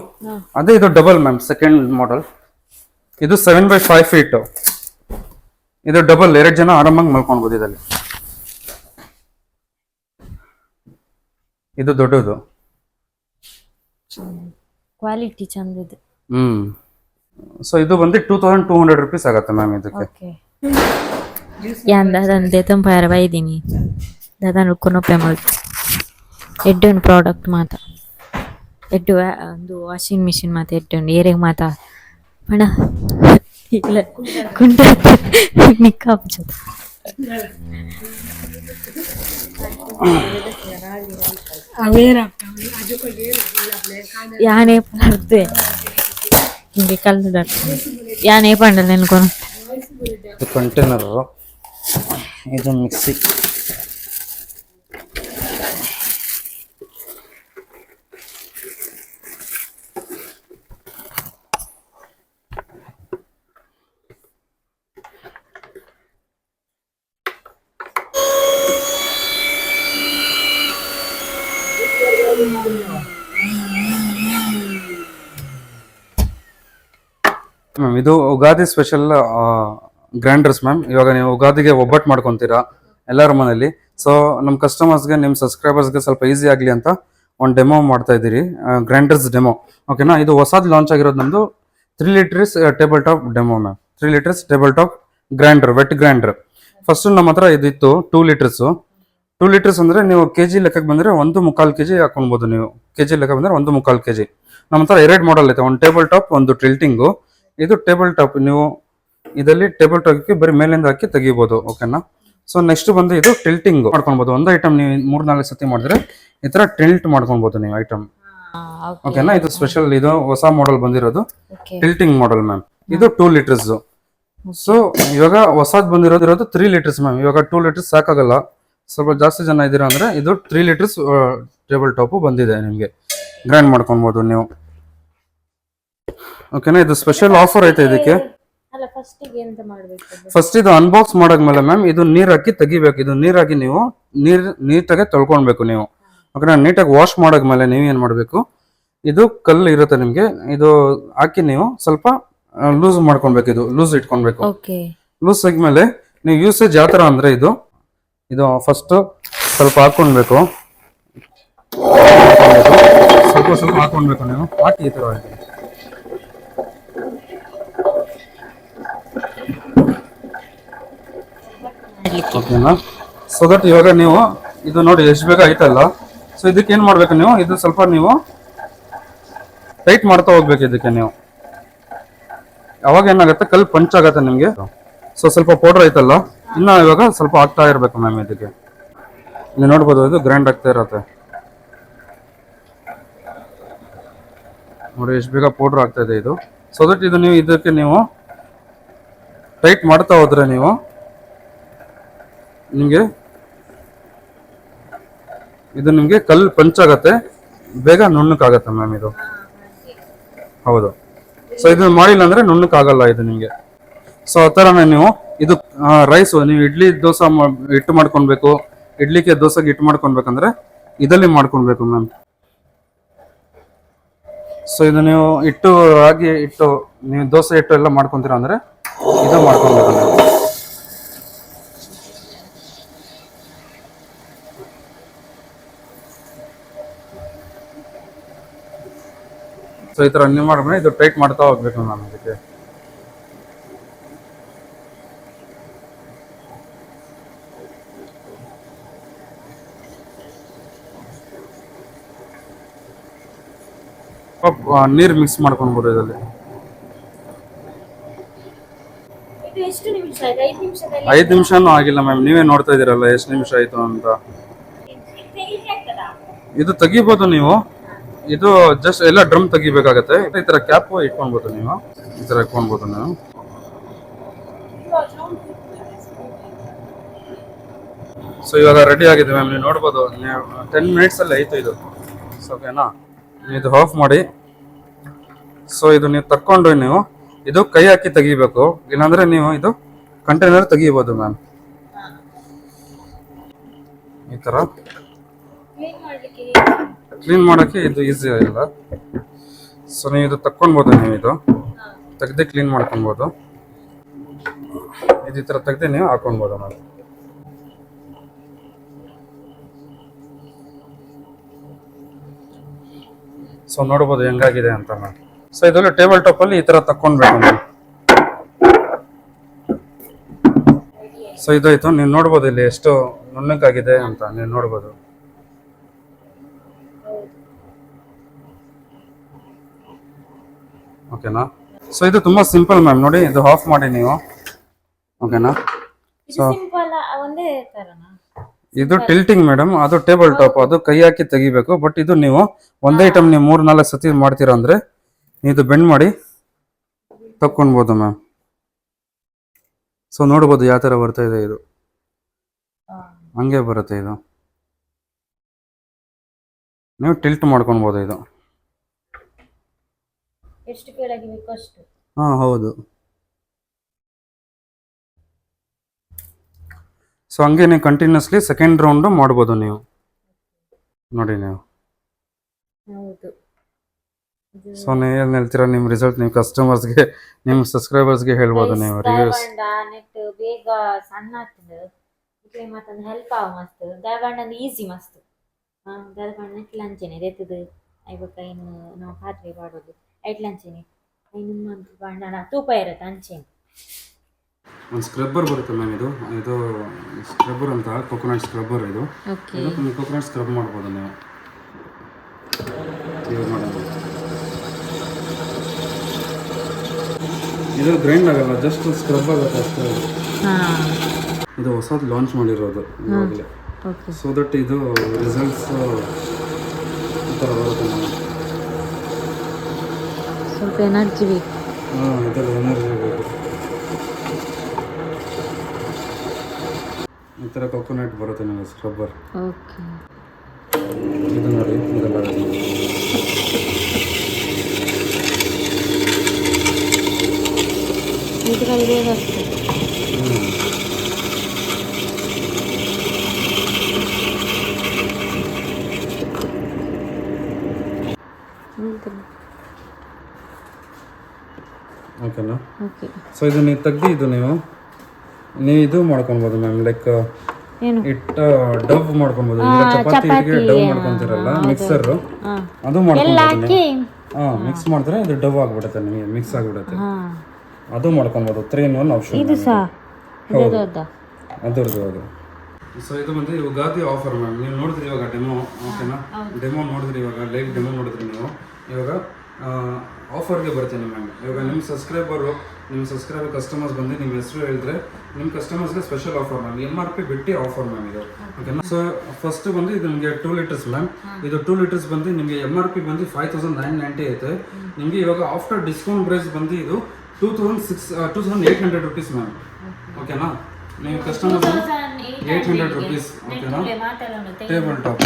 ಅದೇ ಇದು ಡಬಲ್ ಮ್ಯಾಮ್, ಸೆಕೆಂಡ್ ಮಾಡೆಲ್. ಇದು 7x5 ಫೀಟ್. ಇದು ಡಬಲ್, 2 ಜನ ಆರಾಮಾಗಿ ಮಲ್ಕೊಳ್ಬಹುದು ಇದರಲ್ಲಿ. ಇದು ದೊಡ್ಡದು, ಕ್ವಾಲಿಟಿ ಚಂದಿದೆ. ಸೊ ಇದು ಬಂದು 2200 rupees ಆಗತ್ತೆ ಮ್ಯಾಮ್ ಇದಕ್ಕೆ. ಯಾಂದಂದೆ ತಂಪಾರ ಬೈದಿನಿ ದಾದಾ ಕೊನೊಪ್ಪೆ ಮಾಡ್ತು ಎಡ್ಡು ಪ್ರಾಡಕ್ಟ್ ಮಾತ ಎಡ್ಡು ಒಂದು ವಾಷಿಂಗ್ ಮಿಷಿನ್ ಮಾತ ಎಡ್ಡು ಏರೆಗೆ ಮಾತ ಪಣ ಇಲ್ಲ ಕುಂಟ ನಿಕ್ಕಾಪ್ ಜೊತೆ ಯಾನೇ ಪರ್ದೆ ಹಿಂಗೆ ಕಲ್ಲು ದಾಟ್ತೀನಿ ಯಾನೇ ಪಂಡಲ್ಲ ನೆನ್ಕೊಂಡು. ಇದು ಕಂಟೈನರ್, ಇದು ಮಿಕ್ಸಿ. ಮ್ಯಾಮ್ ಇದು ಉಗಾದಿ ಸ್ಪೆಷಲ್ ಗ್ರೈಂಡರ್ಸ್ ಮ್ಯಾಮ್. ಇವಾಗ ನೀವು ಉಗಾದಿಗೆ ಒಬ್ಬಟ್ಟು ಮಾಡ್ಕೊತೀರಾ ಎಲ್ಲರ ಮನೇಲಿ. ಸೊ ನಮ್ಮ ಕಸ್ಟಮರ್ಸ್ಗೆ, ನಿಮ್ಮ ಸಬ್ಸ್ಕ್ರೈಬರ್ಸ್ಗೆ ಸ್ವಲ್ಪ ಈಸಿ ಆಗಲಿ ಅಂತ ಒಂದು ಡೆಮೋ ಮಾಡ್ತಾ ಇದ್ದೀರಿ, ಗ್ರೈಂಡರ್ಸ್ ಡೆಮೋ. ಓಕೆನಾ. ಇದು ಹೊಸದು ಲಾಂಚ್ ಆಗಿರೋದು ನಮ್ಮದು 3 litres table top demo ma'am. 3 litres table top grinder, vet grinder. First ನಮ್ಮ ಹತ್ರ ಇದಿತ್ತು 2 ಲೀಟರ್ಸ್. 2 ಲೀಟರ್ಸ್ ಅಂದರೆ ನೀವು ಕೆಜಿ ಲೆಕ್ಕಕ್ಕೆ ಬಂದರೆ 1.25 kg ಹಾಕೊಳ್ಬೋದು. ನೀವು ಕೆಜಿ ಲೆಕ್ಕ ಬಂದರೆ 1.25 kg. ನಮ್ಮ ಹತ್ರ 2 ಮಾಡೆಲ್ ಐತೆ, ಒಂದು ಟೇಬಲ್ ಟಾಪ್, ಒಂದು ಟಿಲ್ಟಿಂಗು. ಇದು ಟೇಬಲ್ ಟಾಪ್. ನೀವು ಇದರಲ್ಲಿ ಟೇಬಲ್ ಟಾಪ್ಗೆ ಬರೀ ಮೇಲಿಂದ ಹಾಕಿ ತೆಗಿಬೋದು. ಓಕೆನಾ. ಸೊ ನೆಕ್ಸ್ಟ್ ಬಂದು ಇದು ಟಿಲ್ಟಿಂಗ್ ಮಾಡ್ಕೊಳ್ಬೋದು. ಒಂದು ಐಟಮ್ ನೀವು 3-4 ಸತಿ ಮಾಡಿದ್ರೆ ಈ ತರ ಟಿಲ್ಟ್ ಮಾಡ್ಕೊಳ್ಬೋದು ನೀವು ಐಟಮ್. ಓಕೆನಾ. ಇದು ಸ್ಪೆಷಲ್, ಇದು ಹೊಸ ಮಾಡೆಲ್ ಬಂದಿರೋದು ಟಿಲ್ಟಿಂಗ್ ಮಾಡೆಲ್ ಮ್ಯಾಮ್. ಇದು 2 ಲೀಟರ್ಸ್. ಸೊ ಇವಾಗ ಹೊಸದ್ ಬಂದಿರೋದು 3 ಲೀಟರ್ಸ್ ಮ್ಯಾಮ್. ಇವಾಗ 2 ಲೀಟರ್ಸ್ ಸಾಕಾಗಲ್ಲ, ಸ್ವಲ್ಪ ಜಾಸ್ತಿ ಜನ ಇದ್ದೀರಾ ಅಂದ್ರೆ ಇದು 3 ಲೀಟರ್ಸ್ ಟೇಬಲ್ ಟಾಪು ಬಂದಿದೆ ನಿಮಗೆ. ಗ್ರೈಂಡ್ ಮಾಡ್ಕೊಬೋದು ನೀವು. ಓಕೆನಾ, ಇದು ಸ್ಪೆಷಲ್ ಆಫರ್ ಐತೆ ಇದಕ್ಕೆ. ಅಲ್ಲ ಫಸ್ಟಿಗೆ ಎಂತ ಮಾಡಬೇಕು? ಫಸ್ಟ್ ಇದು ಅನ್ಬಾಕ್ಸ್ ಮಾಡಾದ್ಮೇಲೆ ಮ್ಯಾಮ್ ಇದು ನೀರ್ ಹಾಕಿ ತೆಗಿಬೇಕು. ಇದು ನೀರಾಗಿ ನೀವು ನೀಟಾಗಿ ತೊಳ್ಕೊಳ್ಬೇಕು ನೀವು. ಓಕೆನಾ, ನೀಟಾಗಿ ವಾಶ್ ಮಾಡಾದ್ಮೇಲೆ ನೀವು ಏನು ಮಾಡಬೇಕು, ಇದು ಕಲ್ಲು ಇರುತ್ತೆ ನಿಮಗೆ, ಇದು ಹಾಕಿ ನೀವು ಸ್ವಲ್ಪ ಲೂಸ್ ಮಾಡ್ಕೊಳ್ಬೇಕು. ಇದು ಲೂಸ್ ಇಟ್ಕೊಳ್ಬೇಕು. ಲೂಸ್ ಆದ್ಮೇಲೆ ನೀವು ಯೂಸೇಜ್ ಯಾವ ಥರ ಅಂದರೆ ಇದು ಫಸ್ಟ್ ಸ್ವಲ್ಪ ಹಾಕ್ಕೊಳ್ಬೇಕು. ಸ್ವಲ್ಪ ಸ್ವಲ್ಪ ಹಾಕ್ಕೊಳ್ಬೇಕು ನೀವು. ಹಾಕಿ ಈ ಥರ ಆಯ್ತು. ಓಕೆನಾ, ಸೊ ದಟ್ ಇವಾಗ ನೀವು ಇದು ನೋಡಿ ಎಷ್ಟು ಬೇಗ ಆಯ್ತಲ್ಲ. ಸೊ ಇದಕ್ಕೆ ಏನು ಮಾಡಬೇಕು ನೀವು, ಇದು ಸ್ವಲ್ಪ ನೀವು ಟೈಟ್ ಮಾಡ್ತಾ ಹೋಗ್ಬೇಕು ಇದಕ್ಕೆ ನೀವು. ಅವಾಗ ಏನಾಗುತ್ತೆ, ಕಲ್ಲು ಪಂಚ್ ಆಗುತ್ತೆ ನಿಮಗೆ. ಸೊ ಸ್ವಲ್ಪ ಪೌಡರ್ ಐತಲ್ಲ, ಇನ್ನು ಇವಾಗ ಸ್ವಲ್ಪ ಹಾಕ್ತಾ ಇರಬೇಕು ಮ್ಯಾಮ್ ಇದಕ್ಕೆ. ನೀವು ನೋಡ್ಬೋದು ಇದು ಗ್ರೈಂಡ್ ಆಗ್ತಾ ಇರತ್ತೆ ನೋಡಿ, ಎಷ್ಟು ಬೇಗ ಪೌಡರ್ ಆಗ್ತಾ ಇದೆ ಇದು. ಸೊ ದಟ್ ಇದು ನೀವು ಇದಕ್ಕೆ ನೀವು ಟೈಟ್ ಮಾಡ್ತಾ ಹೋದ್ರೆ ನೀವು ನಿಮಗೆ ಕಲ್ಲು ಪಂಚಾಗತ್ತೆ, ಬೇಗ ನುಣ್ಣಕ್ಕಾಗತ್ತೆ ಮ್ಯಾಮ್ ಇದು. ಹೌದು. ಸೊ ಇದು ಮಾಡಿಲ್ಲ ಅಂದ್ರೆ ನುಣ್ಣಕ್ಕಾಗಲ್ಲ ಇದು ನಿಮಗೆ. ಸೊ ಆ ಥರನೇ ನೀವು ಇದು ರೈಸು ನೀವು ಇಡ್ಲಿ ದೋಸೆ ಹಿಟ್ಟು ಮಾಡ್ಕೊಳ್ಬೇಕು, ಇಡ್ಲಿಗೆ ದೋಸೆಗೆ ಹಿಟ್ಟು ಮಾಡ್ಕೊಳ್ಬೇಕಂದ್ರೆ ಇದರಲ್ಲಿ ಮಾಡ್ಕೊಳ್ಬೇಕು ಮ್ಯಾಮ್. ಸೊ ಇದು ನೀವು ಹಿಟ್ಟು ನೀವು ದೋಸೆ ಹಿಟ್ಟು ಎಲ್ಲ ಮಾಡ್ಕೊತೀರಾ ಅಂದ್ರೆ ಇದು ಮಾಡ್ಕೊಳ್ಬೇಕು ನೀವು. ಸೊ ಈ ಥರ ನೀವು ಮಾಡಿದ್ರೆ ಇದು ಟೈಟ್ ಮಾಡ್ತಾ ಹೋಗ್ಬೇಕು ಮ್ಯಾಮ್ ಇದಕ್ಕೆ. ನೀರು ಮಿಕ್ಸ್ ಮಾಡ್ಕೊಳ್ಬೋದು ಇದರಲ್ಲಿ. 5 ನಿಮಿಷನೂ ಆಗಿಲ್ಲ ಮ್ಯಾಮ್, ನೀವೇ ನೋಡ್ತಾ ಇದ್ದೀರಲ್ಲ ಎಷ್ಟು ನಿಮಿಷ ಆಯಿತು ಅಂತ. ಇದು ತೆಗಿಬೋದು ನೀವು. ಇದು ಜಸ್ಟ್ ಎಲ್ಲ ಡ್ರಮ್ ತೆಗಿಬೇಕಾಗತ್ತೆ. ಈ ತರ ಕ್ಯಾಪ್ ಇಟ್ಕೊಳ್ಬೋದು ನೀವು, ಈ ತರ ಇಟ್ಕೊಳ್ಬೋದು ನೀವು. ಸೊ ಇವಾಗ ರೆಡಿ ಆಗಿದೆ ಮ್ಯಾಮ್, ನೀವು ನೋಡ್ಬೋದು. 10 ಮಿನಿಟ್ಸ್ ಅಲ್ಲಿ ಆಯ್ತು ಇದು. ಸೊ ಓಕೆನಾ, ಇದು ಆಫ್ ಮಾಡಿ. ಸೊ ಇದು ನೀವು ತಕ್ಕೊಂಡು ನೀವು ಇದು ಕೈ ಹಾಕಿ ತೆಗಿಬೇಕು, ಇಲ್ಲಾಂದ್ರೆ ನೀವು ಇದು ಕಂಟೈನರ್ ತೆಗಿಬೋದು ಮ್ಯಾಮ್ ಈ ತರ. ಕ್ಲೀನ್ ಮಾಡೋಕ್ಕೆ ಇದು ಈಸಿ ಇಲ್ಲ. ಸೊ ನೀವು ಇದು ತಕ್ಕೊಳ್ಬೋದು, ನೀವು ಇದು ತೆಗ್ದು ಕ್ಲೀನ್ ಮಾಡ್ಕೊಬೋದು. ಇದು ಈ ಥರ ತೆಗ್ದು ನೀವು ಹಾಕೊಳ್ಬೋದು ನಾವು. ಸೊ ನೋಡ್ಬೋದು ಹೆಂಗಾಗಿದೆ ಅಂತ ಮ್ಯಾಮ್. ಸೊ ಇದರಲ್ಲಿ ಟೇಬಲ್ ಟಾಪಲ್ಲಿ ಈ ಥರ ತಕ್ಕೊಳ್ಬೇಕು ಮ್ಯಾಮ್. ಸೊ ಇದಾಯ್ತು, ನೀವು ನೋಡ್ಬೋದು ಇಲ್ಲಿ ಎಷ್ಟು ನುಣ್ಣಕ್ಕಾಗಿದೆ ಅಂತ ನೀವು ನೋಡ್ಬೋದು. ಓಕೆನಾ, ಸೊ ಇದು ತುಂಬಾ ಸಿಂಪಲ್ ಮ್ಯಾಮ್. ನೋಡಿ ಇದು ಆಫ್ ಮಾಡಿ ನೀವು. ಓಕೆನಾ, ಸೊ ಇದು ಟಿಲ್ಟಿಂಗ್ ಮೇಡಮ್, ಅದು ಟೇಬಲ್ ಟಾಪ್, ಅದು ಕೈ ಹಾಕಿ ತೆಗಿಬೇಕು. ಬಟ್ ಇದು ನೀವು ಒಂದೇ ಐಟಮ್ ನೀವು 3-4 ಸತಿ ಮಾಡ್ತೀರಾ ಅಂದ್ರೆ ಇದು ಬೆಂಡ್ ಮಾಡಿ ತಕ್ಕೊಳ್ಬೋದು ಮ್ಯಾಮ್. ಸೊ ನೋಡ್ಬೋದು ಯಾವ ಥರ ಬರ್ತಾ ಇದೆ ಇದು, ಹಂಗೆ ಬರುತ್ತೆ ಇದು. ನೀವು ಟಿಲ್ಟ್ ಮಾಡ್ಕೊಳ್ಬೋದು ಇದು. ಎಷ್ಟು ಕೆಳಗೆ ಬೇಕು ಅಷ್ಟು. ಹಾ ಹೌದು. ಸೊ ಹಂಗೆ ನೀವು ಕಂಟಿನ್ಯೂಸ್ಲಿ ಸೆಕೆಂಡ್ ರೌಂಡು ಮಾಡ್ಬೋದು ನೀವು. ನೋಡಿ ನೀವು. ಹೌದು. ಸೊ ನೀವು ಏನು ಹೇಳ್ತೀರಾ, ನಿಮ್ಮ ರಿಸಲ್ಟ್ ನೀವು ಕಸ್ಟಮರ್ಸ್ಗೆ, ನಿಮ್ಮ ಸಬ್ಸ್ಕ್ರೈಬರ್ಸ್ಗೆ ಹೇಳ್ಬೋದು ನೀವು ರಿವ್ಯೂಸ್. ನೆಟ್ ಬೇಗ ಸಣ್ಣ ಆಗ್ತದೆ, ಇದಕ್ಕೆ ಮತ್ತೊಂದು ಹೆಲ್ಪ್ ಆಗ ಮಸ್ತ್ ದಾಗಂಡ ಈಸಿ ಮಸ್ತ್. ದಾಗಂಡ ನೆಟ್ ಲಂಚನೆ ಎತ್ತದು ಐವತ್ತೈನು ನಾವು ಪಾತ್ರೆ ಮಾಡೋದು ಐಟ್ಲಂಚೇನೆ ನಿಮ್ಮ ಬಾಂಡಣ ತೂಪ ಇರುತ್ತೆ ಅಂಚೇನೆ. ಒಂದು ಸ್ಕ್ರಬ್ಬರ್ ಬರುತ್ತೆ ಮ್ಯಾಮ್, ಇದು ಸ್ಕ್ರಬ್ಬರ್ ಅಂತ, ಕೊಕೊನಟ್ ಸ್ಕ್ರಬ್ಬರ್. ಇದು ನೀವು ಕೊಕೊನಟ್ ಸ್ಕ್ರಬ್ ಮಾಡ್ಬೋದು ನೀವು ಯೂಸ್ ಮಾಡೋದು. ಇದು ಗ್ರೈಂಡ್ ಆಗಲ್ಲ, ಜಸ್ಟ್ ಸ್ಕ್ರಬ್ ಆಗುತ್ತೆ ಅಷ್ಟೇ. ಇದು ಹೊಸದು ಲಾಂಚ್ ಮಾಡಿರೋದು ಇವಾಗಲೇ. ಸೊ ದಟ್ ಇದು ರಿಸಲ್ಟ್ಸ್ ಈ ಥರ ಬರುತ್ತೆ ನಮಗೆ. ಸ್ವಲ್ಪ ಎನರ್ಜಿ ಬೇಕು. ಇದೆಲ್ಲ ಎನರ್ಜಿ ಬೇಕು. ಈ ಥರ ಕೊಕೊನಟ್ ಬರುತ್ತೆ ನಿಮಗೆ ಸ್ಕ್ರಬ್ಬರ್. ಓಕೆ, ಇದನ್ನು ಇದು ಕಲಿಯೋದು ಅಷ್ಟೇ. ಓಕೆನಾ? ಓಕೆ. ಸೊ ಇದು ನೀವು ತೆಗ್ದು ನೀವು ಇದು ಮಾಡ್ಕೊಬೋದು ಮ್ಯಾಮ್, ಲೈಕ್ ಏನು ಡವ್ ಮಾಡ್ಕೊಬೋದು. ಈಗ ಚಪಾತಿ ಹಿಟ್ಟಿಗೆ ಡವ್ ಮಾಡ್ಕೊಂತೀರಲ್ಲ ಮಿಕ್ಸರ್, ಅದು ಮಾಡ್ಕೊಬೋದು. ಮಿಕ್ಸ್ ಮಾಡಿದ್ರೆ ಇದು ಡವ್ ಆಗ್ಬಿಡುತ್ತೆ, ನಿಮಗೆ ಮಿಕ್ಸ್ ಆಗಿಬಿಡುತ್ತೆ. ಅದು ಮಾಡ್ಕೊಬೋದು. 3-in-1 option. ಇದು ಸಹ ಹೌದು, ಅದರದ್ದು ಅದು. ಸೊ ಇದು ಬಂದು ಯುಗಾದಿ ಆಫರ್ ಮ್ಯಾಮ್. ನೀವು ನೋಡಿದ್ರಿ ಇವಾಗ ಡೆಮೋ, ಓಕೆನಾ? ಡೆಮೋ ನೋಡಿದ್ರಿ, ಇವಾಗ ಲೈವ್ ಡೆಮೋ ನೋಡಿದ್ರಿ ನೀವು. ಇವಾಗ ಆಫರ್ಗೆ ಬರ್ತೀನಿ ಮ್ಯಾಮ್. ಇವಾಗ ನಿಮ್ಮ ಸಬ್ಸ್ಕ್ರೈಬರ್ ಕಸ್ಟಮರ್ಸ್ ಬಂದು ನಿಮ್ಮ ಹೆಸರು ಹೇಳಿದ್ರೆ ನಿಮ್ಮ ಕಸ್ಟಮರ್ಸ್ಗೆ ಸ್ಪೆಷಲ್ ಆಫರ್ ಮ್ಯಾಮ್. MRP ಬಿಟ್ಟು ಆಫರ್ ಮ್ಯಾಮ್ ಇದು, ಓಕೆನಾ? ಸೊ ಫಸ್ಟ್ ಬಂದು ಇದು ನಿಮಗೆ 2 ಲೀಟರ್ಸ್ ಮ್ಯಾಮ್. ಇದು 2 ಲೀಟರ್ಸ್ ಬಂದು ನಿಮಗೆ MRP ಬಂದು 5,990 ಐತೆ. ನಿಮಗೆ ಇವಾಗ ಆಫ್ಟರ್ ಡಿಸ್ಕೌಂಟ್ ಪ್ರೈಸ್ ಬಂದು ಇದು 2,800 rupees ಮ್ಯಾಮ್, ಓಕೆನಾ? ನೀವು ಕಸ್ಟಮರ್ಸ್ 800 rupees, ಓಕೆನಾ? ಟೇಬಲ್ ಟಾಪ್,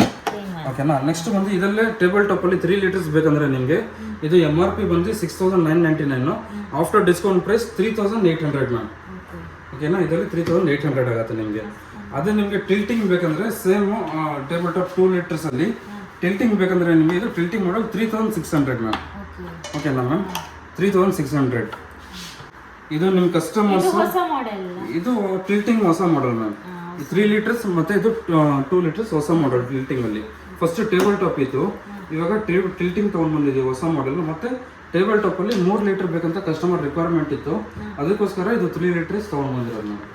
ಓಕೆನಾ? ನೆಕ್ಸ್ಟ್ ಬಂದು ಇದರಲ್ಲೇ ಟೇಬಲ್ ಟಾಪಲ್ಲಿ 3 ಲೀಟರ್ಸ್ ಬೇಕಂದ್ರೆ ನಿಮಗೆ ಇದು MRP ಬಂದು 6,999, ಆಫ್ಟರ್ ಡಿಸ್ಕೌಂಟ್ ಪ್ರೈಸ್ 3,800 ಮ್ಯಾಮ್, ಓಕೆನಾ? ಇದರಲ್ಲಿ 3,800 ಆಗುತ್ತೆ ನಿಮಗೆ. ಅದೇ ನಿಮಗೆ ಟಿಲ್ಟಿಂಗ್ ಬೇಕಂದ್ರೆ ಸೇಮ್ ಟೇಬಲ್ ಟಾಪ್ 2 ಲೀಟರ್ಸಲ್ಲಿ ಟಿಲ್ಟಿಂಗ್ ಬೇಕಂದ್ರೆ ನಿಮಗೆ ಇದು ಟಿಲ್ಟಿಂಗ್ ಮಾಡಲ್ 3,600 ಮ್ಯಾಮ್, ಓಕೆನಾ ಮ್ಯಾಮ್? 3,600. ಇದು ನಿಮ್ಮ ಕಸ್ಟಮರ್ಸ್, ಇದು ಟಿಲ್ಟಿಂಗ್ ಹೊಸ ಮಾಡಲ್ ಮ್ಯಾಮ್. 3 ಲೀಟರ್ಸ್ ಮತ್ತೆ ಇದು 2 ಲೀಟರ್ಸ್ ಹೊಸ ಮಾಡಲ್ ಟಿಲ್ಟಿಂಗ್ ಅಲ್ಲಿ. ಫಸ್ಟ್ ಟೇಬಲ್ ಟಾಪ್ ಇತ್ತು, ಇವಾಗ ಟಿಲ್ಟಿಂಗ್ ತೊಗೊಂಡು ಬಂದಿದ್ದೀವಿ ಹೊಸ ಮಾಡೆಲ್. ಮತ್ತೆ ಟೇಬಲ್ ಟಾಪ್ ಅಲ್ಲಿ 3 ಲೀಟರ್ ಬೇಕಂತ ಕಸ್ಟಮರ್ ರಿಕ್ವೈರ್ಮೆಂಟ್ ಇತ್ತು, ಅದಕ್ಕೋಸ್ಕರ ಇದು 3 ಲೀಟರ್ಸ್ ತೊಗೊಂಡು ಬಂದಿರೋದು ಮ್ಯಾಮ್,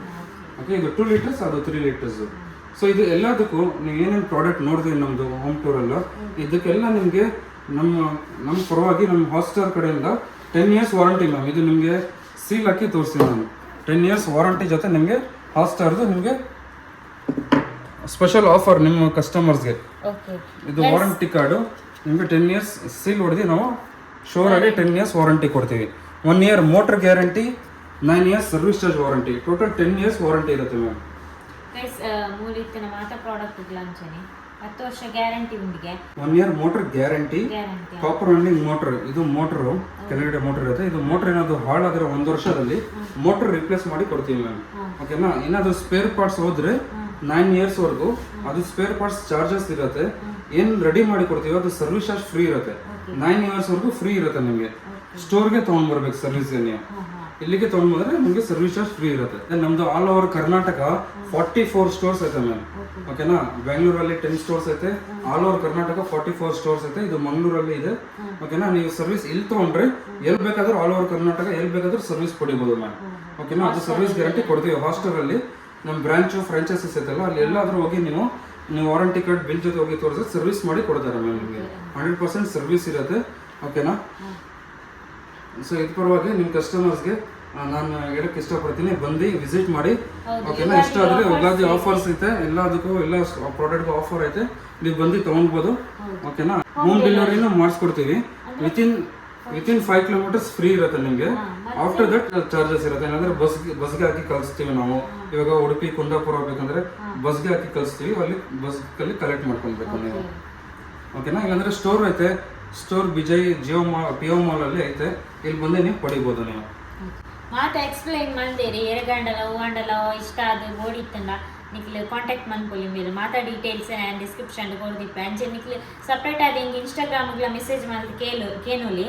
ಓಕೆ? ಇದು 2 ಲೀಟರ್ಸ್, ಅದು 3 ಲೀಟರ್ಸ್. ಸೊ ಇದು ಎಲ್ಲದಕ್ಕೂ ನೀವು ಏನೇನು ಪ್ರಾಡಕ್ಟ್ ನೋಡಿದ್ವಿ ನಮ್ಮದು ಹೋಮ್ ಟೂರಲ್ಲ, ಇದಕ್ಕೆಲ್ಲ ನಿಮಗೆ ನಮ್ಮ ಪರವಾಗಿ ನಮ್ಮ ಹಾಟ್ಸ್ಟಾರ್ ಕಡೆಯಿಂದ 10 years ವಾರಂಟಿ ಮ್ಯಾಮ್. ಇದು ನಿಮಗೆ ಸೀಲ್ ಹಾಕಿ ತೋರಿಸ್ತೀನಿ ನಾನು. 10 years ವಾರಂಟಿ ಜೊತೆ ನಿಮಗೆ ಹಾಟ್ಸ್ಟಾರ್ದು ನಿಮಗೆ ಸ್ಪೆಷಲ್ ಆಫರ್ ನಿಮ್ಮ ಕಸ್ಟಮರ್ಸ್ಗೆ. ಇದು ವಾರಂಟಿ ಕಾರ್ಡು ನಿಮಗೆ 10 years ಸೀಲ್ ಹೊಡೆದು ನಾವು ಶೋರ್ ಆಗಿ 10 years ವಾರಂಟಿ ಕೊಡ್ತೀವಿ. 1 year motor guarantee, 9 years service charge warranty, total 10 years warranty ಇರುತ್ತೆ ಮ್ಯಾಮ್. ಮೂಲಿತ್ತಿನ ಮಾತ್ರ ಪ್ರಾಡಕ್ಟ್ ಲಾಂಚನೆ 10 ವರ್ಷ ಗ್ಯಾರಂಟಿ ಉಂಡಿಗೆ. 1 year motor guarantee, copper running motor. ಇದು ಮೋಟರ್ ಕೆಳಗಡೆ ಮೋಟರ್ ಇರುತ್ತೆ. ಇದು ಮೋಟರ್ ಏನಾದ್ರು ಹಾಳಾದ್ರೆ 1 ವರ್ಷದಲ್ಲಿ ಮೋಟರ್ ರಿಪ್ಲೇಸ್ ಮಾಡಿ ಕೊಡ್ತೀವಿ ಮ್ಯಾಮ್, ಓಕೆನಾ? ಏನಾದ್ರು ಸ್ಪೇರ್ ಪಾರ್ಟ್ಸ್ ಹೋದ್ರೆ 9 years ವರೆಗೂ ಅದು ಸ್ಪೇರ್ ಪಾರ್ಟ್ಸ್ ಚಾರ್ಜಸ್ ಇರುತ್ತೆ. ಏನು ರೆಡಿ ಮಾಡಿ ಕೊಡ್ತೀವಿ ಅದು ಸರ್ವಿಸ್ ಚಾರ್ಜ್ ಫ್ರೀ ಇರುತ್ತೆ. 9 years ವರೆಗೂ ಫ್ರೀ ಇರುತ್ತೆ ನಿಮಗೆ. ಸ್ಟೋರ್ಗೆ ತೊಗೊಂಡ್ಬರ್ಬೇಕು ಸರ್ವಿಸ್ಗೆ, ನೀವು ಇಲ್ಲಿಗೆ ತೊಗೊಂಡ್ಬಂದ್ರೆ ನಿಮಗೆ ಸರ್ವಿಸ್ ಚಾರ್ಜ್ ಫ್ರೀ ಇರುತ್ತೆ. ನಮ್ದು ಆಲ್ ಓವರ್ ಕರ್ನಾಟಕ 44 ಸ್ಟೋರ್ಸ್ ಐತೆ ಮ್ಯಾಮ್, ಓಕೆನಾ? ಬೆಂಗಳೂರಲ್ಲಿ 10 ಸ್ಟೋರ್ಸ್ ಐತೆ, ಆಲ್ ಓವರ್ ಕರ್ನಾಟಕ 44 ಸ್ಟೋರ್ಸ್ ಐತೆ. ಇದು ಮಂಗಳೂರಲ್ಲಿ ಇದೆ, ಓಕೆನಾ? ನೀವು ಸರ್ವಿಸ್ ಇಲ್ಲಿ ತೊಗೊಂಡ್ರೆ ಎಲ್ಲಿ ಬೇಕಾದ್ರೂ ಆಲ್ ಓವರ್ ಕರ್ನಾಟಕ ಎಲ್ಲಿ ಬೇಕಾದ್ರೂ ಸರ್ವಿಸ್ ಪಡಿಬೋದು ಮ್ಯಾಮ್, ಓಕೆನಾ? ಅದು ಸರ್ವಿಸ್ ಗ್ಯಾರಂಟಿ ಕೊಡ್ತೀವಿ. ಹಾಸ್ಟೆಲಲ್ಲಿ ನಮ್ಮ ಬ್ರಾಂಚು ಫ್ರಾಂಚೈಸಸ್ ಐತಲ್ಲ, ಅಲ್ಲಿ ಎಲ್ಲಾದರೂ ಹೋಗಿ ನೀವು ವಾರಂಟಿ ಕಾರ್ಡ್ ಬಿಲ್ ಜೊತೆ ಹೋಗಿ ತೋರಿಸಿದ್ರೆ ಸರ್ವಿಸ್ ಮಾಡಿ ಕೊಡ್ತಾರೆ ಮ್ಯಾಮ್. ನಿಮಗೆ 100% ಸರ್ವಿಸ್ ಇರುತ್ತೆ, ಓಕೆನಾ? ಸೊ ಇದ್ರ ಪರವಾಗಿ ನಿಮ್ಮ ಕಸ್ಟಮರ್ಸ್ಗೆ ನಾನು ಹೇಳಕ್ಕೆ ಇಷ್ಟಪಡ್ತೀನಿ, ಬಂದು ವಿಸಿಟ್ ಮಾಡಿ, ಓಕೆನಾ? ಇಷ್ಟ ಆದರೆ ಯುಗಾದಿ ಆಫರ್ಸ್ ಐತೆ, ಎಲ್ಲದಕ್ಕೂ ಎಲ್ಲ ಪ್ರಾಡಕ್ಟ್ಗೂ ಆಫರ್ ಐತೆ, ನೀವು ಬಂದು ತೊಗೊಳ್ಬೋದು, ಓಕೆನಾ? ಹೋಮ್ ಡೆಲಿವರಿನೂ ಮಾಡಿಸ್ಕೊಡ್ತೀವಿ. ವಿತಿನ್ 5 kilometers ಫ್ರೀ ಇರುತ್ತೆ ನಿಮಗೆ. ಆಫ್ಟರ್ ದಟ್ ಚಾರ್ಜಸ್ ಇರುತ್ತೆ. ಏನಂದ್ರೆ ಬಸ್ಗೆ ಹಾಕಿ ಕಳಿಸ್ತೀವಿ ನಾವು. ಇವಾಗ ಉಡುಪಿ ಕುಂದಾಪುರ ಹೋಗ್ಬೇಕಂದ್ರೆ ಬಸ್ಗೆ ಹಾಕಿ ಕಳಿಸ್ತೀವಿ, ಅಲ್ಲಿ ಬಸ್ಗಲ್ಲಿ ಕಲೆಕ್ಟ್ ಮಾಡ್ಕೊಳ್ಬೇಕು ನೀವು, ಓಕೆನಾ? ಇಲ್ಲಾಂದ್ರೆ ಸ್ಟೋರ್ ಐತೆ, ಸ್ಟೋರ್ ಬಿಜೈ PO ಮಾಲಲ್ಲಿ ಐತೆ, ಇಲ್ಲಿ ಬಂದು ನೀವು ಪಡಿಬೋದು ನೀವು. ಮಾತ ಎಕ್ಸ್ಪ್ಲೈನ್ ಮಂದಿರಿ ಎರಗಂಡಲ ಹೂಗಂಡಲ ಇಷ್ಟ ಅದು ಬೋಡಿತ್ತಂಡ ನಿಕ್ಲು ಕಾಂಟ್ಯಾಕ್ಟ್ ಮನ್ಪೊಲಿ ಮೇಲೆ ಮಾತಾ ಡೀಟೇಲ್ಸ್ ನಾನು ಡಿಸ್ಕ್ರಿಪ್ಷನ್ ಕೊಡ್ದಿಪ್ಪೆ ಅಂಚೆ ನಿಕ್ಲು ಸಪ್ರೇಟ್ ಆದ ಹಿಂಗೆ ಇನ್ಸ್ಟಾಗ್ರಾಮ್ಗಳ ಮೆಸೇಜ್ ಮಾಡಿ ಕೇನೋಲಿ